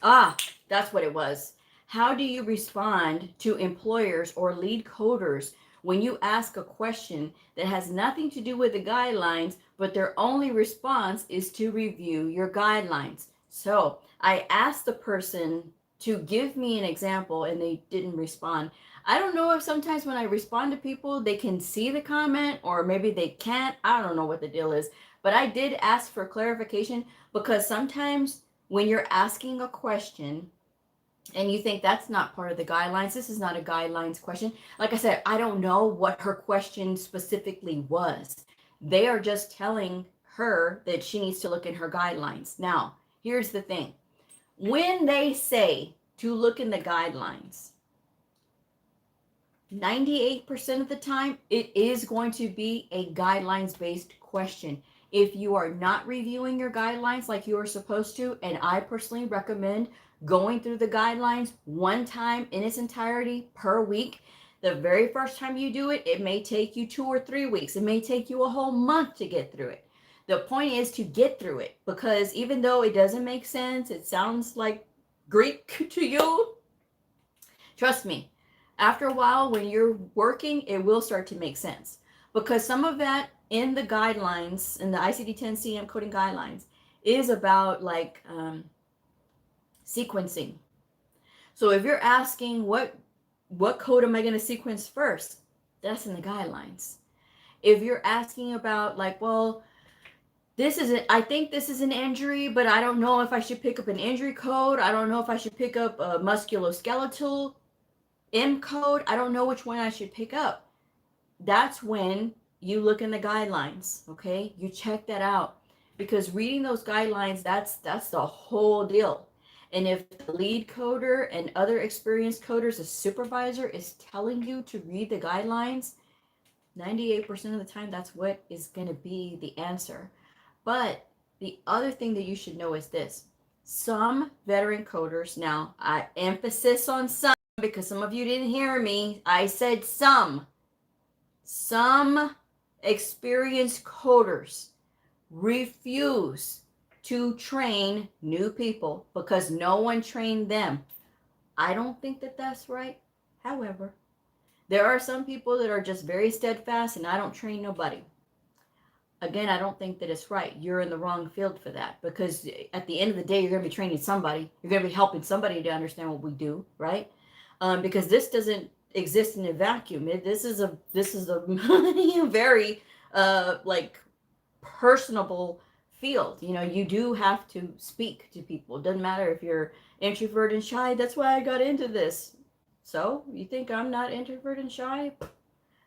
Ah, that's what it was. How do you respond to employers or lead coders when you ask a question that has nothing to do with the guidelines, but their only response is to review your guidelines? So I asked the person to give me an example and they didn't respond. I don't know if sometimes when I respond to people, they can see the comment or maybe they can't. I don't know what the deal is. But I did ask for clarification because sometimes when you're asking a question and you think that's not part of the guidelines, this is not a guidelines question. Like I said, I don't know what her question specifically was. They are just telling her that she needs to look in her guidelines. Now, here's the thing. When they say to look in the guidelines, 98% of the time, it is going to be a guidelines based question. If you are not reviewing your guidelines like you are supposed to, and I personally recommend going through the guidelines one time in its entirety per week. The very first time you do it, it may take you 2 or 3 weeks. It may take you a whole month to get through it. The point is to get through it, because even though it doesn't make sense, it sounds like Greek to you, trust me, after a while when you're working, it will start to make sense. Because some of that in the guidelines, in the ICD-10 CM coding guidelines, is about like sequencing. So if you're asking what code am I going to sequence first, that's in the guidelines. If you're asking about like, well, I think this is an injury, but I don't know if I should pick up an injury code. I don't know if I should pick up a musculoskeletal M code. I don't know which one I should pick up. That's when you look in the guidelines, okay? You check that out, because reading those guidelines, that's the whole deal. And if the lead coder and other experienced coders, a supervisor, is telling you to read the guidelines, 98% of the time, that's what is going to be the answer. But the other thing that you should know is this. Some veteran coders, now I emphasis on some because some of you didn't hear me. I said some experienced coders refuse to train new people because no one trained them. I don't think that that's right. However, there are some people that are just very steadfast and I don't train nobody. Again, I don't think that it's right. You're in the wrong field for that, because at the end of the day, you're going to be training somebody. You're going to be helping somebody to understand what we do, right? Because this doesn't exist in a vacuum. This is a very like personable field. You know, you do have to speak to people. It doesn't matter if you're introvert and shy. That's why I got into this. So you think I'm not introvert and shy?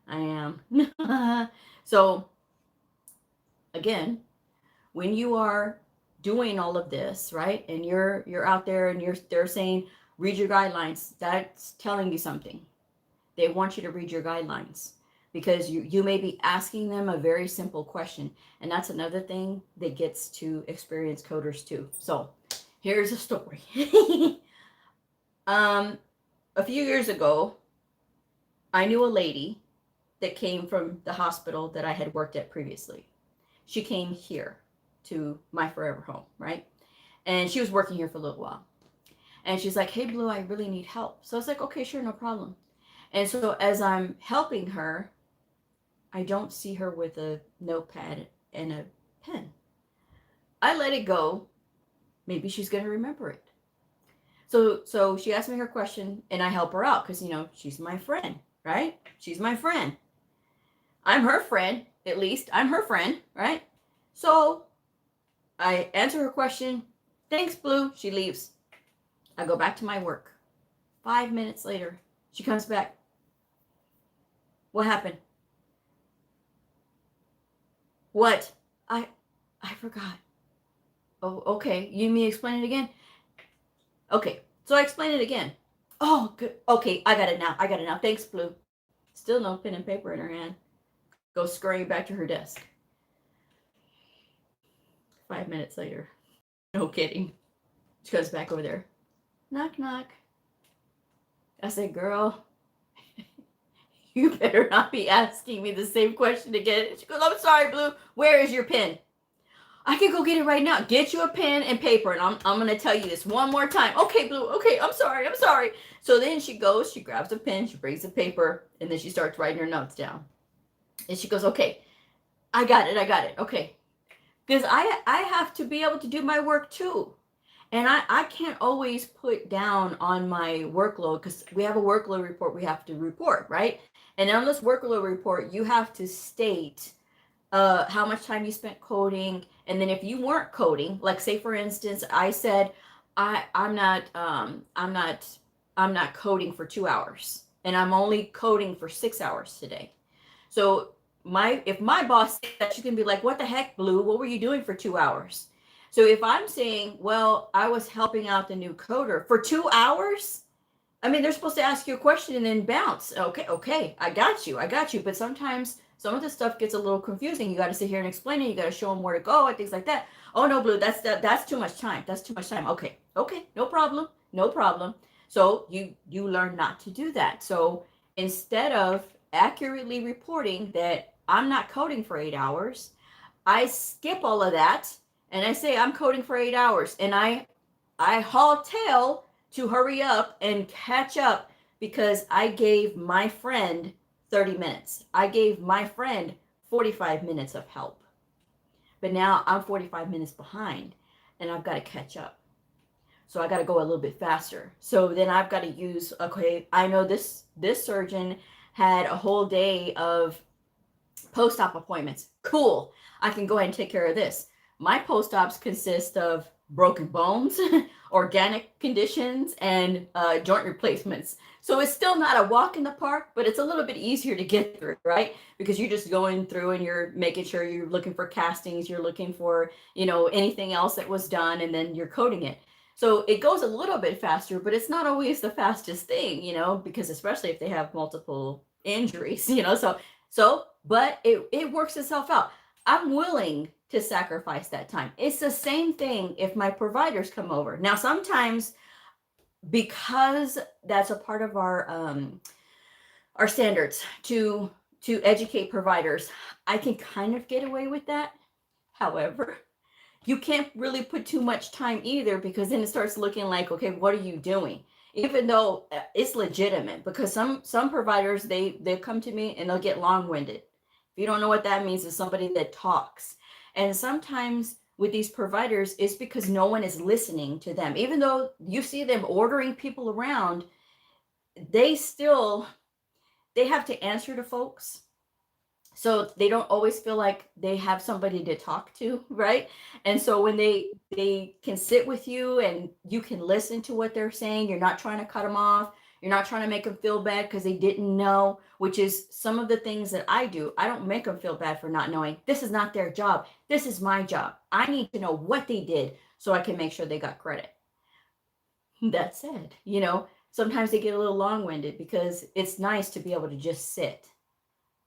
I am. So again, when you are doing all of this, right, and you're out there and they're saying read your guidelines, that's telling you something. They want you to read your guidelines, because you may be asking them a very simple question, and that's another thing that gets to experienced coders too. So here's a story. A few years ago, I knew a lady that came from the hospital that I had worked at previously. She came here to my forever home, right? And she was working here for a little while. And she's like, hey, Blue, I really need help. So I was like, okay, sure, no problem. And so as I'm helping her, I don't see her with a notepad and a pen. I let it go. Maybe she's going to remember it. So she asked me her question, and I help her out because, you know, she's my friend, right? She's my friend. I'm her friend, at least. I'm her friend, right? So I answer her question. Thanks, Blue. She leaves. I go back to my work. 5 minutes later, she comes back. What happened? What? I forgot. Oh, okay. You need me to explain it again? Okay. So I explain it again. Oh, good. Okay, I got it now. Thanks, Blue. Still no pen and paper in her hand. Go scurrying back to her desk. 5 minutes later. No kidding. She goes back over there. Knock, knock. I said, girl, you better not be asking me the same question again. She goes, I'm sorry, Blue. Where is your pen? I can go get it right now. Get you a pen and paper, and I'm going to tell you this one more time. Okay, Blue. Okay, I'm sorry. So then she goes, she grabs a pen, she brings a paper, and then she starts writing her notes down. And she goes, okay, I got it. Okay. Because I have to be able to do my work too. And I can't always put down on my workload because we have a workload report we have to report, right? And on this workload report, you have to state how much time you spent coding, and then if you weren't coding, like say for instance, I said I'm not coding for 2 hours, and I'm only coding for 6 hours today. So my if my boss says that, she can be like, "What the heck, Blue? What were you doing for 2 hours?" So if I'm saying, "Well, I was helping out the new coder for 2 hours," I mean, they're supposed to ask you a question and then bounce. Okay, okay, I got you. But sometimes some of the stuff gets a little confusing. You got to sit here and explain it. You got to show them where to go and things like that. Oh no, Blue, that's too much time. That's too much time. Okay, okay, no problem, no problem. So you learn not to do that. So instead of accurately reporting that I'm not coding for 8 hours, I skip all of that and I say I'm coding for 8 hours, and I haul tail to hurry up and catch up because I gave my friend 30 minutes. I gave my friend 45 minutes of help. But now I'm 45 minutes behind and I've got to catch up. So I got to go a little bit faster. So then I've got to use, okay, I know this surgeon had a whole day of post-op appointments. Cool. I can go ahead and take care of this. My post-ops consist of broken bones, organic conditions, and joint replacements. So it's still not a walk in the park, but it's a little bit easier to get through, right? Because you're just going through and you're making sure you're looking for castings, you're looking for, anything else that was done, and then you're coding it. So it goes a little bit faster, but it's not always the fastest thing, because especially if they have multiple injuries, but it works itself out. I'm willing to sacrifice that time. It's the same thing if my providers come over. Now, sometimes because that's a part of our standards to educate providers, I can kind of get away with that. However, you can't really put too much time either, because then it starts looking like, okay, what are you doing? Even though it's legitimate, because some providers, they come to me and they'll get long-winded. If you don't know what that means, it's somebody that talks. And sometimes with these providers, it's because no one is listening to them. Even though you see them ordering people around, they have to answer to folks. So they don't always feel like they have somebody to talk to, right? And so when they can sit with you and you can listen to what they're saying, you're not trying to cut them off, you're not trying to make them feel bad because they didn't know, which is some of the things that I do. I don't make them feel bad for not knowing. This is not their job. This is my job. I need to know what they did so I can make sure they got credit. That said, sometimes they get a little long-winded because it's nice to be able to just sit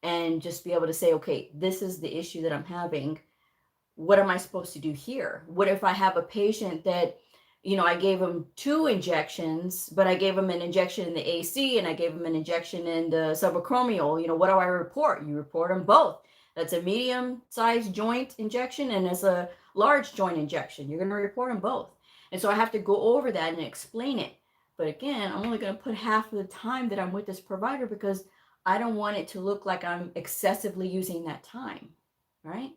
and just be able to say, okay, this is the issue that I'm having. What am I supposed to do here? What if I have a patient that, I gave them 2 injections, but I gave them an injection in the AC and I gave them an injection in the subacromial. What do I report? You report them both. That's a medium-sized joint injection and it's a large joint injection. You're going to report them both. And so I have to go over that and explain it. But again, I'm only going to put half of the time that I'm with this provider because I don't want it to look like I'm excessively using that time, right?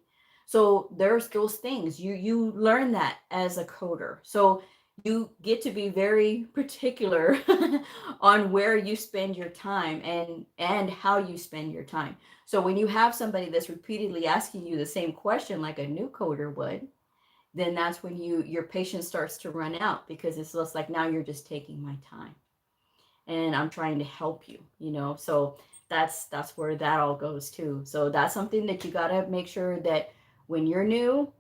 So there's those things. You learn that as a coder. So you get to be very particular on where you spend your time and how you spend your time. So when you have somebody that's repeatedly asking you the same question like a new coder would, then that's when your patience starts to run out, because it's just like, now you're just taking my time and I'm trying to help you, so that's where that all goes too. So that's something that you got to make sure that when you're new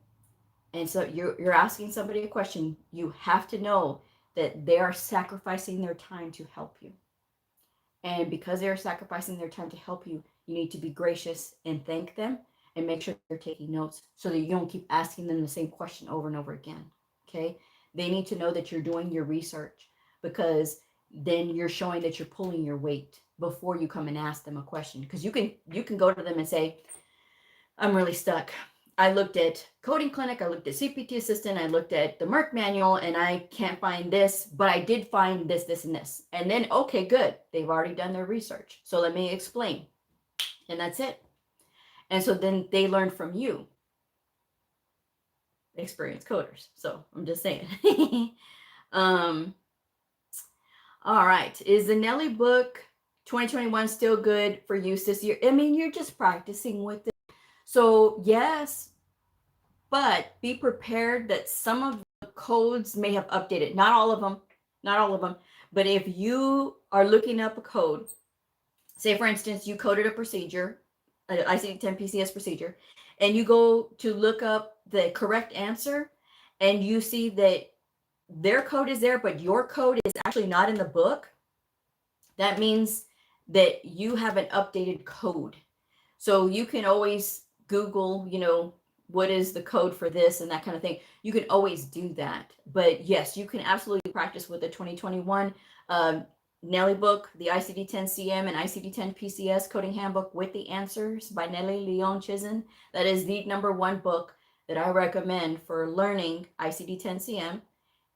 and so you're asking somebody a question, you have to know that they are sacrificing their time to help you. And because they're sacrificing their time to help you, you need to be gracious and thank them and make sure you're taking notes so that you don't keep asking them the same question over and over again. Okay? They need to know that you're doing your research, because then you're showing that you're pulling your weight before you come and ask them a question. Because you can go to them and say, I'm really stuck. I looked at Coding Clinic, I looked at CPT Assistant, I looked at the Merck manual, and I can't find this, but I did find this, this, and this. And then, okay, good. They've already done their research. So let me explain. And that's it. And so then they learn from you. experienced coders. So I'm just saying. um, all right. Is the Nelly book 2021 still good for use this year? I mean, you're just practicing with it. So yes, but be prepared that some of the codes may have updated. Not all of them, not all of them. But if you are looking up a code, say for instance, you coded a procedure, an ICD-10 PCS procedure, and you go to look up the correct answer, and you see that their code is there, but your code is actually not in the book, that means that you have an updated code. So you can always Google, what is the code for this and that kind of thing. You can always do that. But yes, you can absolutely practice with the 2021 Nelly book, the ICD-10-CM and ICD-10-PCS coding handbook with the answers by Nelly Leon Chizen. That is the #1 book that I recommend for learning ICD-10-CM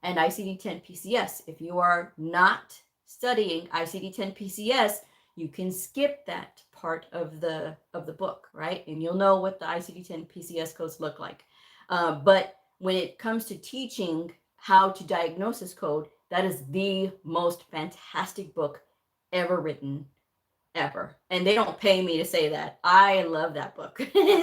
and ICD-10-PCS. If you are not studying ICD-10-PCS, you can skip that part of the book, right? And you'll know what the ICD-10 PCS codes look like. But when it comes to teaching how to diagnose this code, that is the most fantastic book ever written, ever. And they don't pay me to say that. I love that book.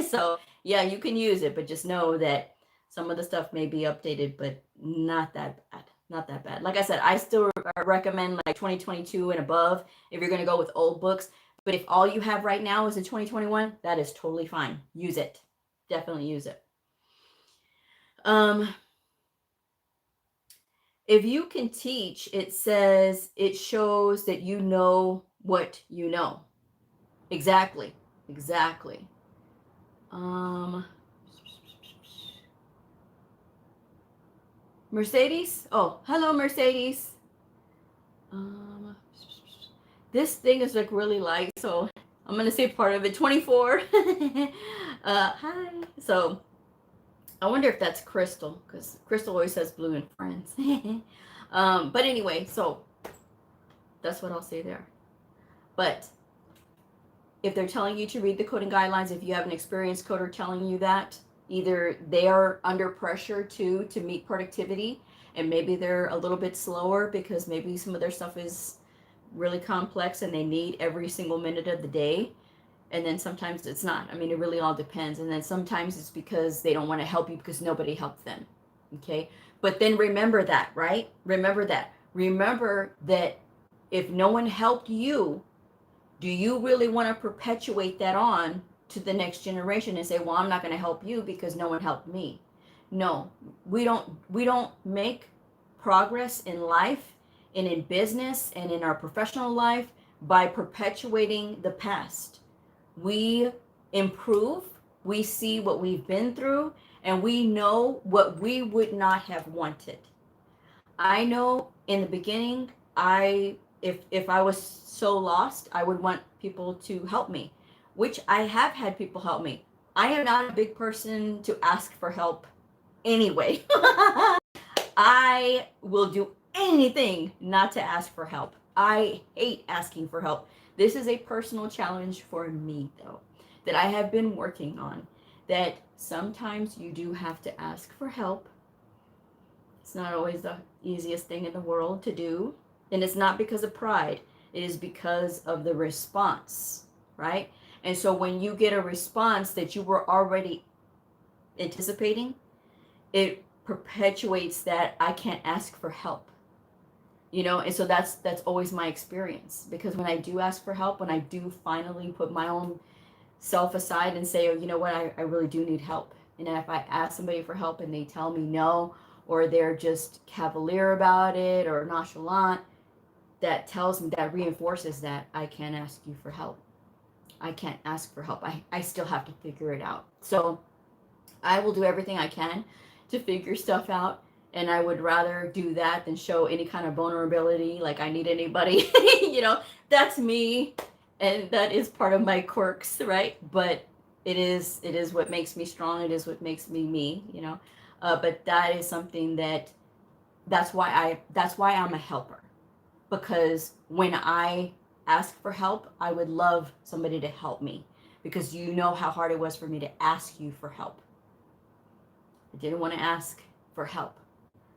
So yeah, you can use it, but just know that some of the stuff may be updated, but not that bad. Not that bad. Like I said, I still recommend like 2022 and above if you're going to go with old books. But if all you have right now is a 2021, that is totally fine. Use it. Definitely use it. If you can teach, it says it shows that you know what you know. Exactly. Exactly. Mercedes? Oh, hello, Mercedes. This thing is like really light, so I'm gonna say part of it. 24. Hi. So I wonder if that's Crystal, because Crystal always says Blue and friends. But anyway, so that's what I'll say there. But if they're telling you to read the coding guidelines, if you have an experienced coder telling you that, either they are under pressure to meet productivity, and maybe they're a little bit slower because maybe some of their stuff is really complex and they need every single minute of the day. And then sometimes it's not. I mean, it really all depends. And then sometimes it's because they don't want to help you because nobody helped them. Okay. But then remember that, right? Remember that. Remember that if no one helped you, do you really want to perpetuate that on to the next generation and say, well, I'm not going to help you because no one helped me? No, we don't make progress in life and in business and in our professional life by perpetuating the past. We improve, we see what we've been through, and we know what we would not have wanted. I know in the beginning, if I was so lost, I would want people to help me, which I have had people help me. I am not a big person to ask for help anyway. I will do anything not to ask for help. I hate asking for help. This is a personal challenge for me, though, that I have been working on, that sometimes you do have to ask for help. It's not always the easiest thing in the world to do. And it's not because of pride. It is because of the response, right? And so when you get a response that you were already anticipating, it perpetuates that I can't ask for help. And so that's always my experience, because when I do ask for help, when I do finally put my own self aside and say, oh, you know what, I really do need help. And if I ask somebody for help and they tell me no, or they're just cavalier about it or nonchalant, that tells me, that reinforces that I can't ask you for help. I can't ask for help. I still have to figure it out. So I will do everything I can to figure stuff out. And I would rather do that than show any kind of vulnerability, like I need anybody. That's me. And that is part of my quirks, right? But it is what makes me strong. It is what makes me me, but that is something that's why I'm a helper. Because when I ask for help, I would love somebody to help me, because you know how hard it was for me to ask you for help. I didn't want to ask for help.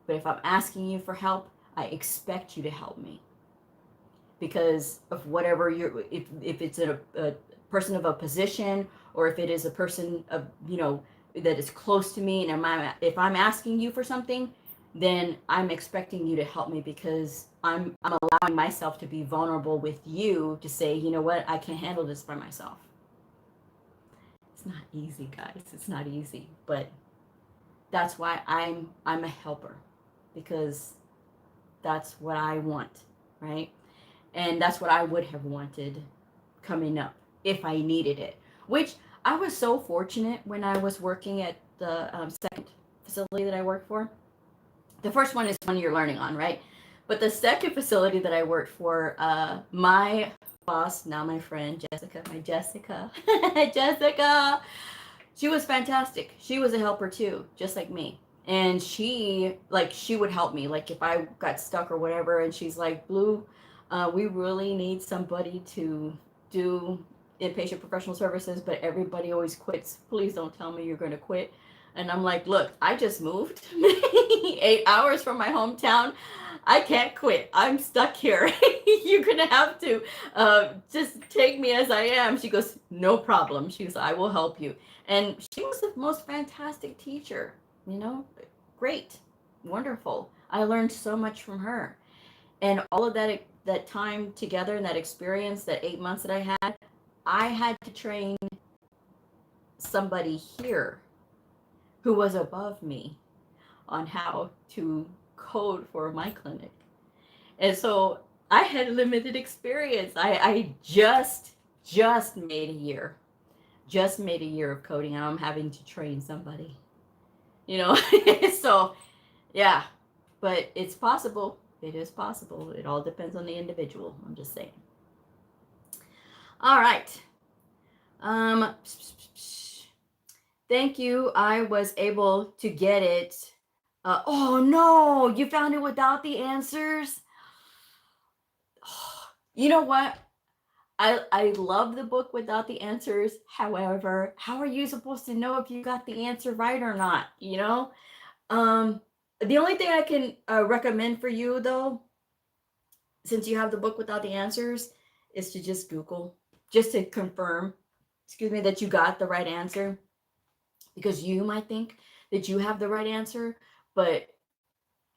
But if I'm asking you for help, I expect you to help me because of whatever you're, if it's a person of a position, or if it is a person of, that is close to me, and if I'm asking you for something, then I'm expecting you to help me because I'm allowing myself to be vulnerable with you to say, you know what, I can't handle this by myself. It's not easy, guys. It's not easy, but that's why I'm a helper, because that's what I want, right? And that's what I would have wanted coming up if I needed it. Which I was so fortunate when I was working at the second facility that I worked for. The first one is one you're learning on, right? But the second facility that I worked for, my boss, now my friend Jessica, Jessica, she was fantastic. She was a helper too, just like me. And she would help me, like if I got stuck or whatever. And she's like, Blue, we really need somebody to do inpatient professional services, but everybody always quits. Please don't tell me you're going to quit. And I'm like, look, I just moved 8 hours from my hometown. I can't quit. I'm stuck here. You're going to have to just take me as I am. She goes, no problem. She goes, I will help you. And she was the most fantastic teacher, great, wonderful. I learned so much from her. And all of that time together and that experience, that 8 months that I had to train somebody here who was above me on how to code for my clinic. And so I had limited experience. I just made a year. Just made a year of coding, and I'm having to train somebody. So yeah, but it's possible. It is possible. It all depends on the individual. I'm just saying. All right. Thank you. I was able to get it. Oh no, you found it without the answers? You know what? I love the book without the answers. However, how are you supposed to know if you got the answer right or not? The only thing I can recommend for you, though, since you have the book without the answers, is to just Google, just to confirm, that you got the right answer. Because you might think that you have the right answer, but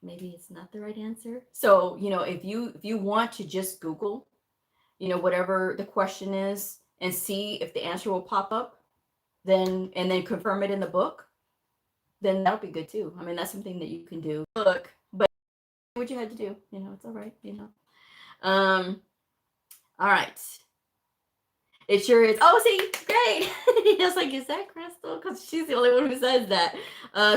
maybe it's not the right answer. So, if you want to just Google, whatever the question is, and see if the answer will pop up, and then confirm it in the book, then that'll be good too. I mean, that's something that you can do. Look, but what you had to do, it's all right, all right. It sure is. Oh, see, great. I was like, is that Crystal? Because she's the only one who says that.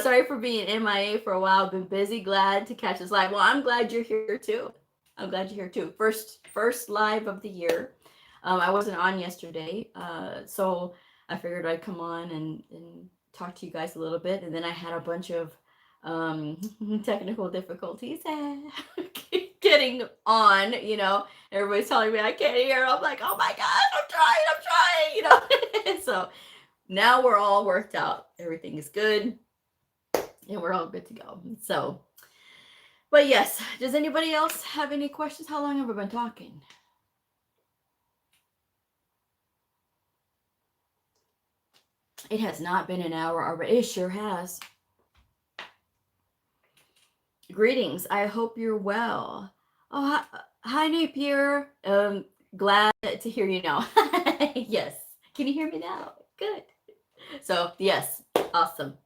Sorry for being MIA for a while. Been busy. Glad to catch this live. Well, I'm glad you're here too. First live of the year. I wasn't on yesterday, so I figured I'd come on and talk to you guys a little bit. And then I had a bunch of technical difficulties getting on. Everybody's telling me I can't hear. I'm like, oh my gosh, I'm trying. So now we're all worked out. Everything is good, and we're all good to go. So, but yes, does anybody else have any questions? How long have I been talking? It has not been an hour already. It sure has. Greetings. I hope you're well. Oh, hi Napier. Glad to hear you now. Yes. Can you hear me now? Good. So yes, awesome.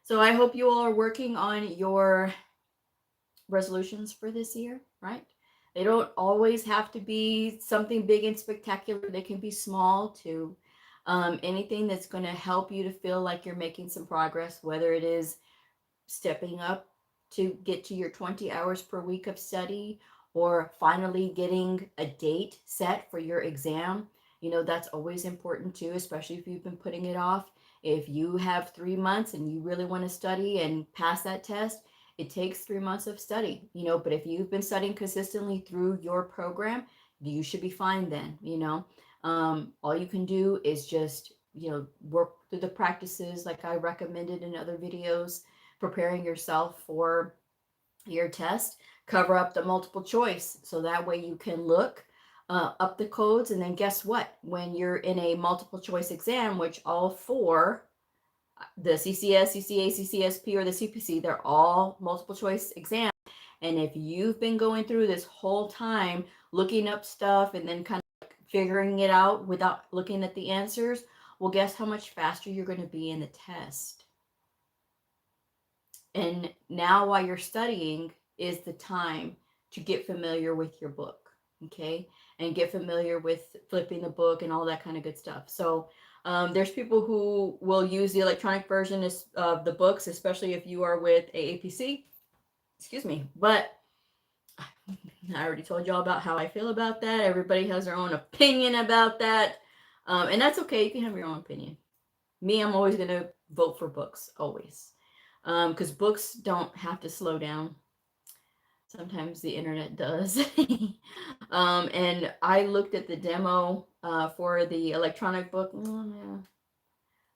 So I hope you all are working on your resolutions for this year, right? They don't always have to be something big and spectacular. They can be small too. Anything that's going to help you to feel like you're making some progress, whether it is stepping up to get to your 20 hours per week of study, or finally getting a date set for your exam. That's always important too, especially if you've been putting it off. If you have 3 months and you really want to study and pass that test, it takes 3 months of study, but if you've been studying consistently through your program, you should be fine then. All you can do is just work through the practices like I recommended in other videos, preparing yourself for your test. Cover up the multiple choice so that way you can look up the codes, and then guess what? When you're in a multiple choice exam, which all four, the CCS, CCA, CCSP, or the CPC, they're all multiple choice exams. And if you've been going through this whole time looking up stuff and then kind of figuring it out without looking at the answers, well, guess how much faster you're going to be in the test. And now while you're studying is the time to get familiar with your book, okay? And get familiar with flipping the book and all that kind of good stuff. So there's people who will use the electronic version of the books, especially if you are with AAPC. Excuse me. But I already told y'all about how I feel about that. Everybody has their own opinion about that. And that's okay. You can have your own opinion. Me, I'm always going to vote for books, always. Because books don't have to slow down. Sometimes the internet does. And I looked at the demo for the electronic book. Yeah.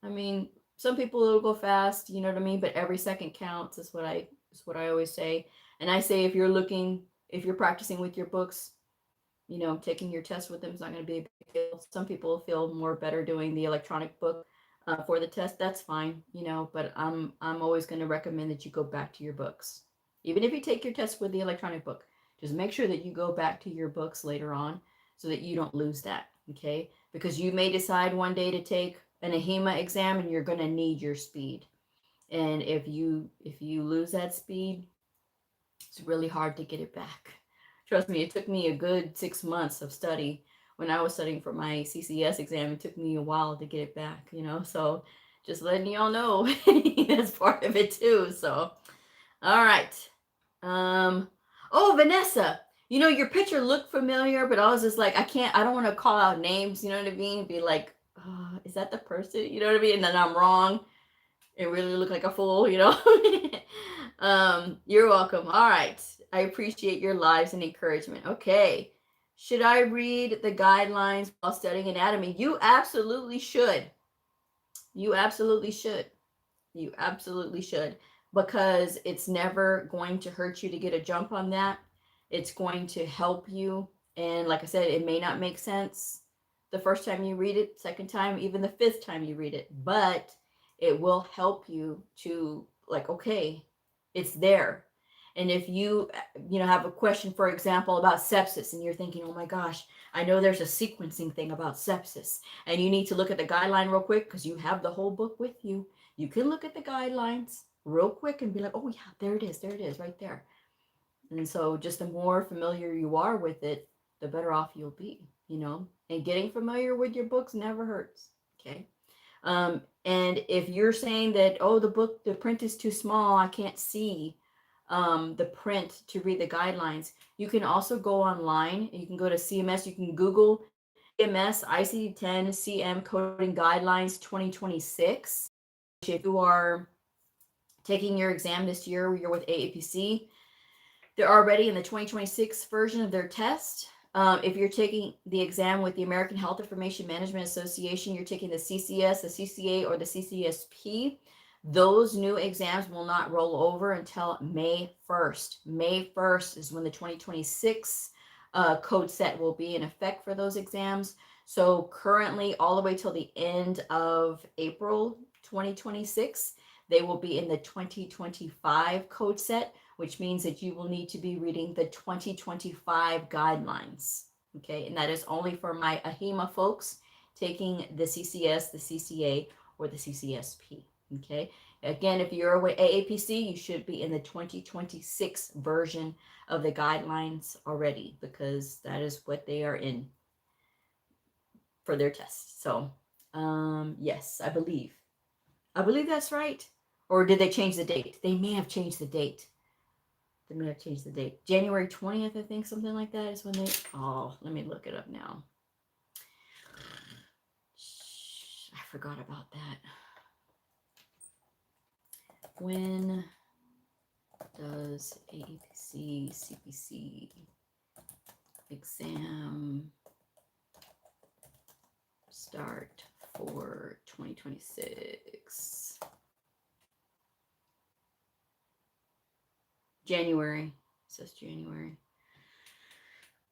I mean, some people will go fast, you know what I mean? But every second counts is what I always say. And I say if you're practicing with your books, taking your test with them is not going to be a big deal. Some people feel more better doing the electronic book for the test. That's fine, but I'm always going to recommend that you go back to your books. Even if you take your test with the electronic book, just make sure that you go back to your books later on so that you don't lose that, okay? Because you may decide one day to take an AHEMA exam and you're going to need your speed. And if you lose that speed, it's really hard to get it back. Trust me, it took me a good 6 months of study. When I was studying for my CCS exam, it took me a while to get it back, so just letting y'all know that's part of it too. So all right. Oh, Vanessa, your picture looked familiar, but I was just like, I don't want to call out names, you know what I mean? Be like, oh, is that the person? You know what I mean? And then I'm wrong. It really looked like a fool, You're welcome. All right. I appreciate your lives and encouragement. Okay. Should I read the guidelines while studying anatomy? You absolutely should. You absolutely should. You absolutely should, because it's never going to hurt you to get a jump on that. It's going to help you. And like I said, it may not make sense the first time you read it, second time, even the fifth time you read it, but it will help you to okay, it's there. And if you have a question, for example, about sepsis, and you're thinking, oh my gosh, I know there's a sequencing thing about sepsis, and you need to look at the guideline real quick because you have the whole book with you. You can look at the guidelines real quick and be like, oh yeah, there it is right there. And so just the more familiar you are with it, the better off you'll be, and getting familiar with your books never hurts. Okay. And if you're saying that, oh, the print is too small, I can't see the print to read the guidelines, you can also go online. You can go to CMS. You can Google CMS ICD-10 CM Coding Guidelines 2026. If you are taking your exam this year, you're with AAPC, they're already in the 2026 version of their test. If you're taking the exam with the American Health Information Management Association, you're taking the CCS, the CCA, or the CCSP. Those new exams will not roll over until May 1st. May 1st is when the 2026 code set will be in effect for those exams. So currently, all the way till the end of April 2026, they will be in the 2025 code set, which means that you will need to be reading the 2025 guidelines. Okay, and that is only for my AHEMA folks taking the CCS, the CCA, or the CCSP. Okay, again, if you're with AAPC, you should be in the 2026 version of the guidelines already, because that is what they are in for their tests. So, yes, I believe that's right. Or did they change the date? They may have changed the date. January 20th, I think, something like that is when they, let me look it up now. I forgot about that. When does AAPC CPC exam start for 2026. January. It says January.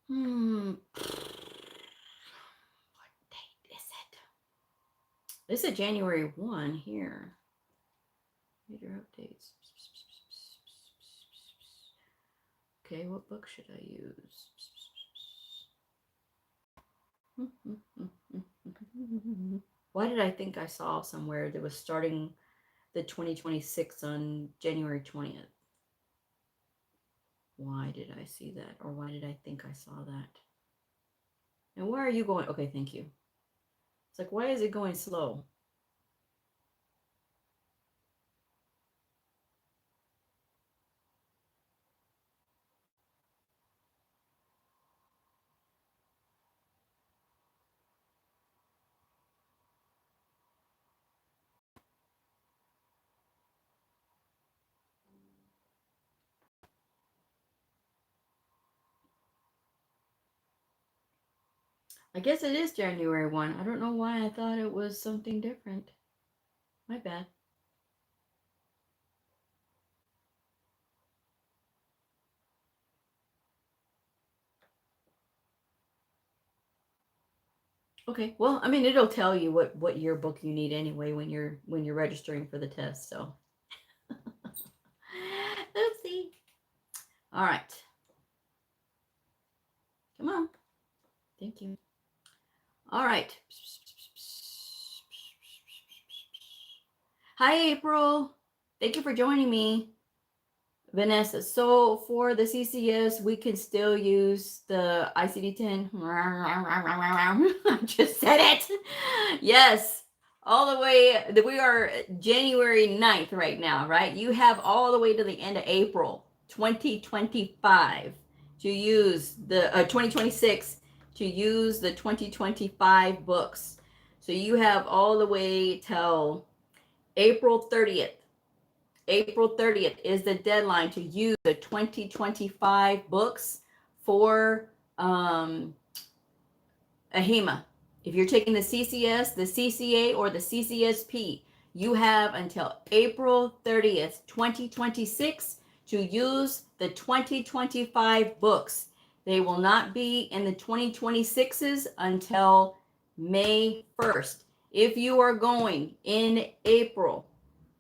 What date is it? This is January 1 here. Major updates. Okay, what book should I use? Why did I think I saw somewhere that was starting the 2026 on January 20th? Why did I see that? Or why did I think I saw that? And where are you going? Okay, thank you. It's like, why is it going slow? I guess it is January 1. I don't know why I thought it was something different. My bad. Okay, well, I mean, it'll tell you what yearbook you need anyway when you're registering for the test. So, oopsie. All right, come on. Thank you. All right. Hi, April. Thank you for joining me. Vanessa, so for the CCS, we can still use the ICD-10. I just said it. Yes, all the way. We are January 9th right now, right? You have all the way to the end of April 2025 to use the 2026 to use the 2025 books. So you have all the way till April 30th. April 30th is the deadline to use the 2025 books for AHIMA. If you're taking the CCS, the CCA, or the CCSP, you have until April 30th, 2026 to use the 2025 books. They will not be in the 2026s until May 1st. If you are going in April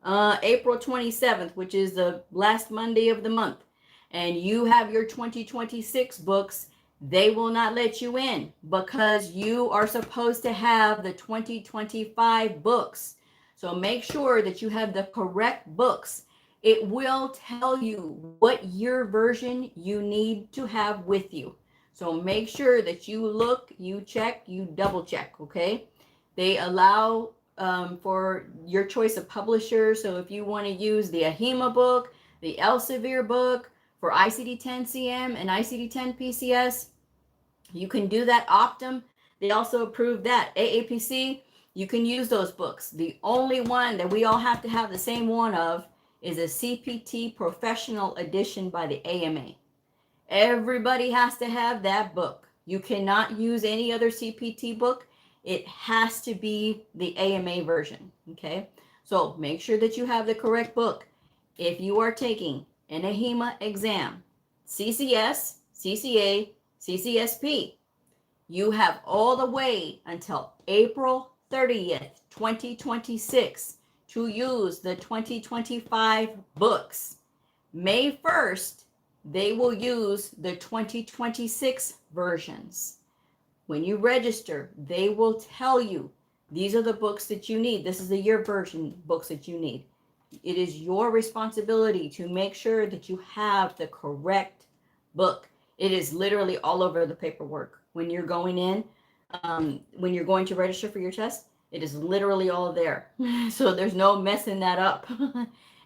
27th, which is the last Monday of the month, and you have your 2026 books, they will not let you in because you are supposed to have the 2025 books. So make sure that you have the correct books. It will tell you what year version you need to have with you. So make sure that you look, you check, you double check, okay? They allow for your choice of publisher. So if you want to use the AHIMA book, the Elsevier book for ICD-10-CM and ICD-10-PCS, you can do that. Optum, they also approved that. AAPC, you can use those books. The only one that we all have to have the same one of is a CPT Professional Edition by the AMA. Everybody has to have that book. You cannot use any other CPT book. It has to be the AMA version, okay? So make sure that you have the correct book. If you are taking an AHIMA exam, CCS, CCA, CCSP, you have all the way until April 30th, 2026 to use the 2025 books. May 1st, they will use the 2026 versions. When you register, they will tell you, these are the books that you need. This is the year version books that you need. It is your responsibility to make sure that you have the correct book. It is literally all over the paperwork. When you're going in, when you're going to register for your test, it is literally all there. So there's no messing that up.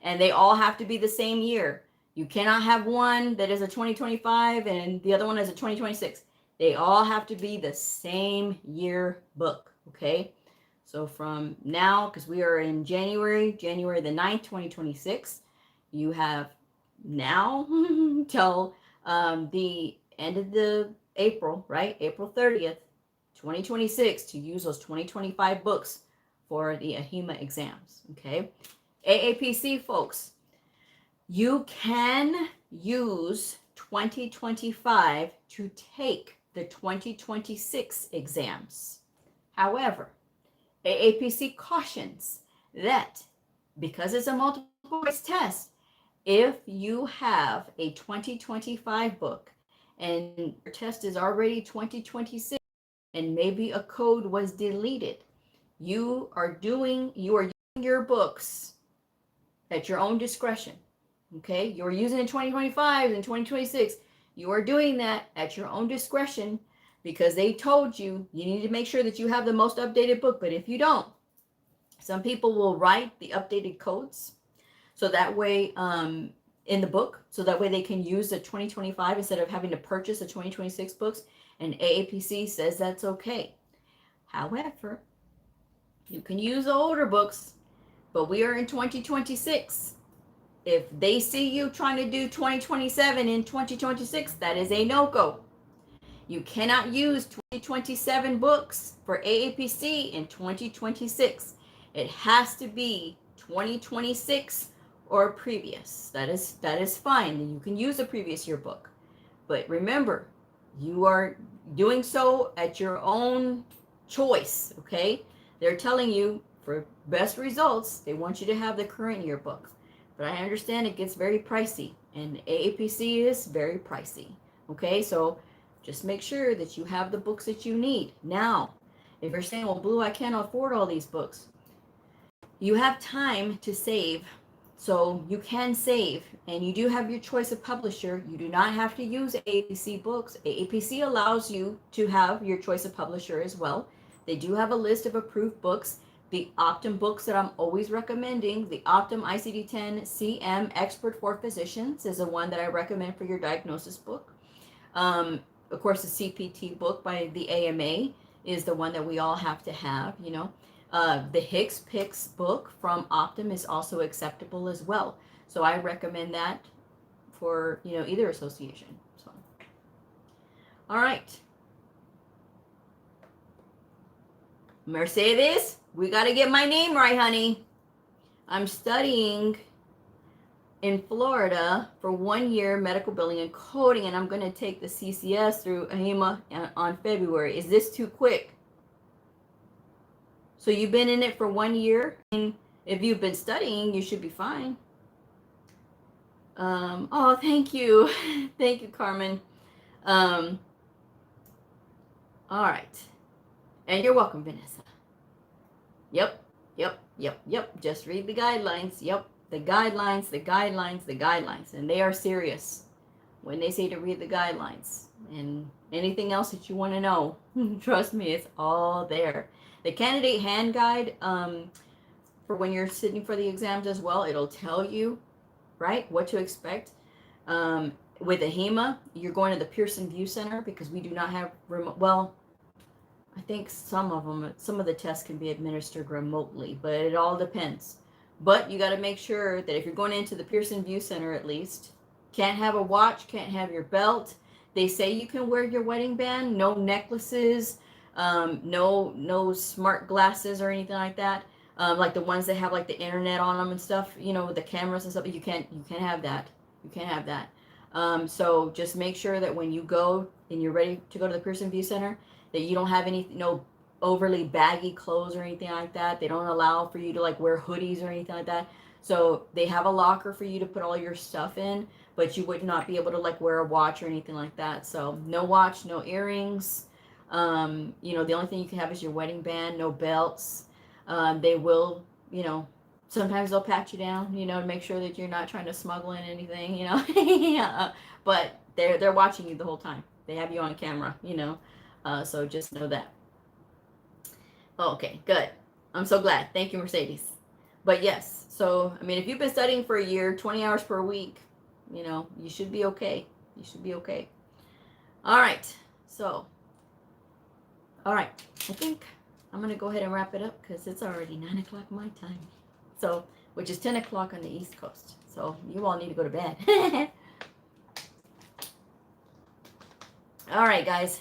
And they all have to be the same year. You cannot have one that is a 2025 and the other one is a 2026. They all have to be the same year book, okay? So from now, because we are in January the 9th, 2026, you have now till the end of the April, right? April 30th, 2026 to use those 2025 books for the AHIMA exams. Okay. AAPC folks, you can use 2025 to take the 2026 exams. However, AAPC cautions that because it's a multiple choice test, if you have a 2025 book and your test is already 2026 and maybe a code was deleted, you are using your books at your own discretion. Okay, you're using in 2025 and 2026. You are doing that at your own discretion because they told you you need to make sure that you have the most updated book. But if you don't, some people will write the updated codes so that way in the book, so that way they can use the 2025 instead of having to purchase the 2026 books. And AAPC says that's okay. However, you can use the older books, but we are in 2026. If they see you trying to do 2027 in 2026, that is a no-go. You cannot use 2027 books for AAPC in 2026. It has to be 2026 or previous. That is fine. You can use a previous year book. But remember, you are doing so at your own choice, okay? They're telling you for best results, they want you to have the current year book. But I understand it gets very pricey, and AAPC is very pricey. Okay, so just make sure that you have the books that you need. Now, if you're saying, well, Blue, I can't afford all these books, you have time to save. So you can save, and you do have your choice of publisher. You do not have to use AAPC books. AAPC allows you to have your choice of publisher as well. They do have a list of approved books. The Optum books that I'm always recommending, the Optum ICD-10 CM Expert for Physicians is the one that I recommend for your diagnosis book. Of course, the CPT book by the AMA is the one that we all have to have, you know. The Hicks Picks book from Optum is also acceptable as well. So I recommend that for, you know, either association. So, all right. Mercedes, we got to get my name right, honey. I'm studying in Florida for 1 year medical billing and coding, and I'm going to take the CCS through AHIMA on February. Is this too quick? So you've been in it for 1 year, and if you've been studying, you should be fine. Oh, thank you. Thank you, Carmen. All right. And you're welcome, Vanessa. Yep. Just read the guidelines. Yep. The guidelines. And they are serious when they say to read the guidelines. And anything else that you want to know, trust me, it's all there. The candidate hand guide for when you're sitting for the exams as well, it'll tell you, right, what to expect. With AHIMA, you're going to the Pearson View Center because we do not have remote, well, I think some of the tests can be administered remotely, but it all depends. But you got to make sure that if you're going into the Pearson View Center, at least, can't have a watch, can't have your belt. They say you can wear your wedding band, no necklaces, no smart glasses or anything like that. Like the ones that have like the internet on them and stuff, you know, with the cameras and stuff. You can't have that. You can't have that. So just make sure that when you go and you're ready to go to the Pearson View Center, that you don't have any, no overly baggy clothes or anything like that. They don't allow for you to like wear hoodies or anything like that. So they have a locker for you to put all your stuff in, but you would not be able to like wear a watch or anything like that. So no watch, no earrings. You know, the only thing you can have is your wedding band, no belts. They will, you know, sometimes they'll pat you down, you know, to make sure that you're not trying to smuggle in anything, you know. Yeah. But they're watching you the whole time. They have you on camera, you know. So just know that. Okay, good. I'm so glad. Thank you, Mercedes. But yes, so, I mean, if you've been studying for a year, 20 hours per week, you know, you should be okay. You should be okay. All right. So, all right. I think I'm going to go ahead and wrap it up because it's already 9 o'clock my time. So, which is 10 o'clock on the East Coast. So, you all need to go to bed. All right, guys.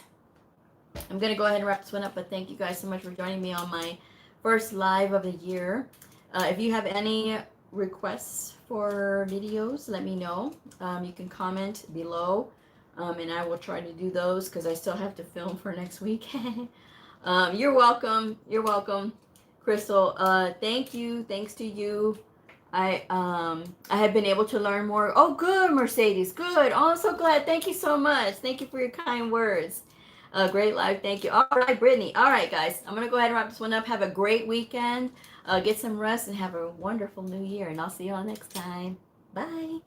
I'm going to go ahead and wrap this one up, but thank you guys so much for joining me on my first live of the year. If you have any requests for videos, let me know. You can comment below, and I will try to do those because I still have to film for next week. You're welcome. You're welcome, Crystal. Thank you. Thanks to you. I have been able to learn more. Oh, good, Mercedes. Good. Oh, I'm so glad. Thank you so much. Thank you for your kind words. Great live. Thank you. All right, Brittany. All right, guys. I'm gonna go ahead and wrap this one up. Have a great weekend. Get some rest and have a wonderful new year. And I'll see you all next time. Bye.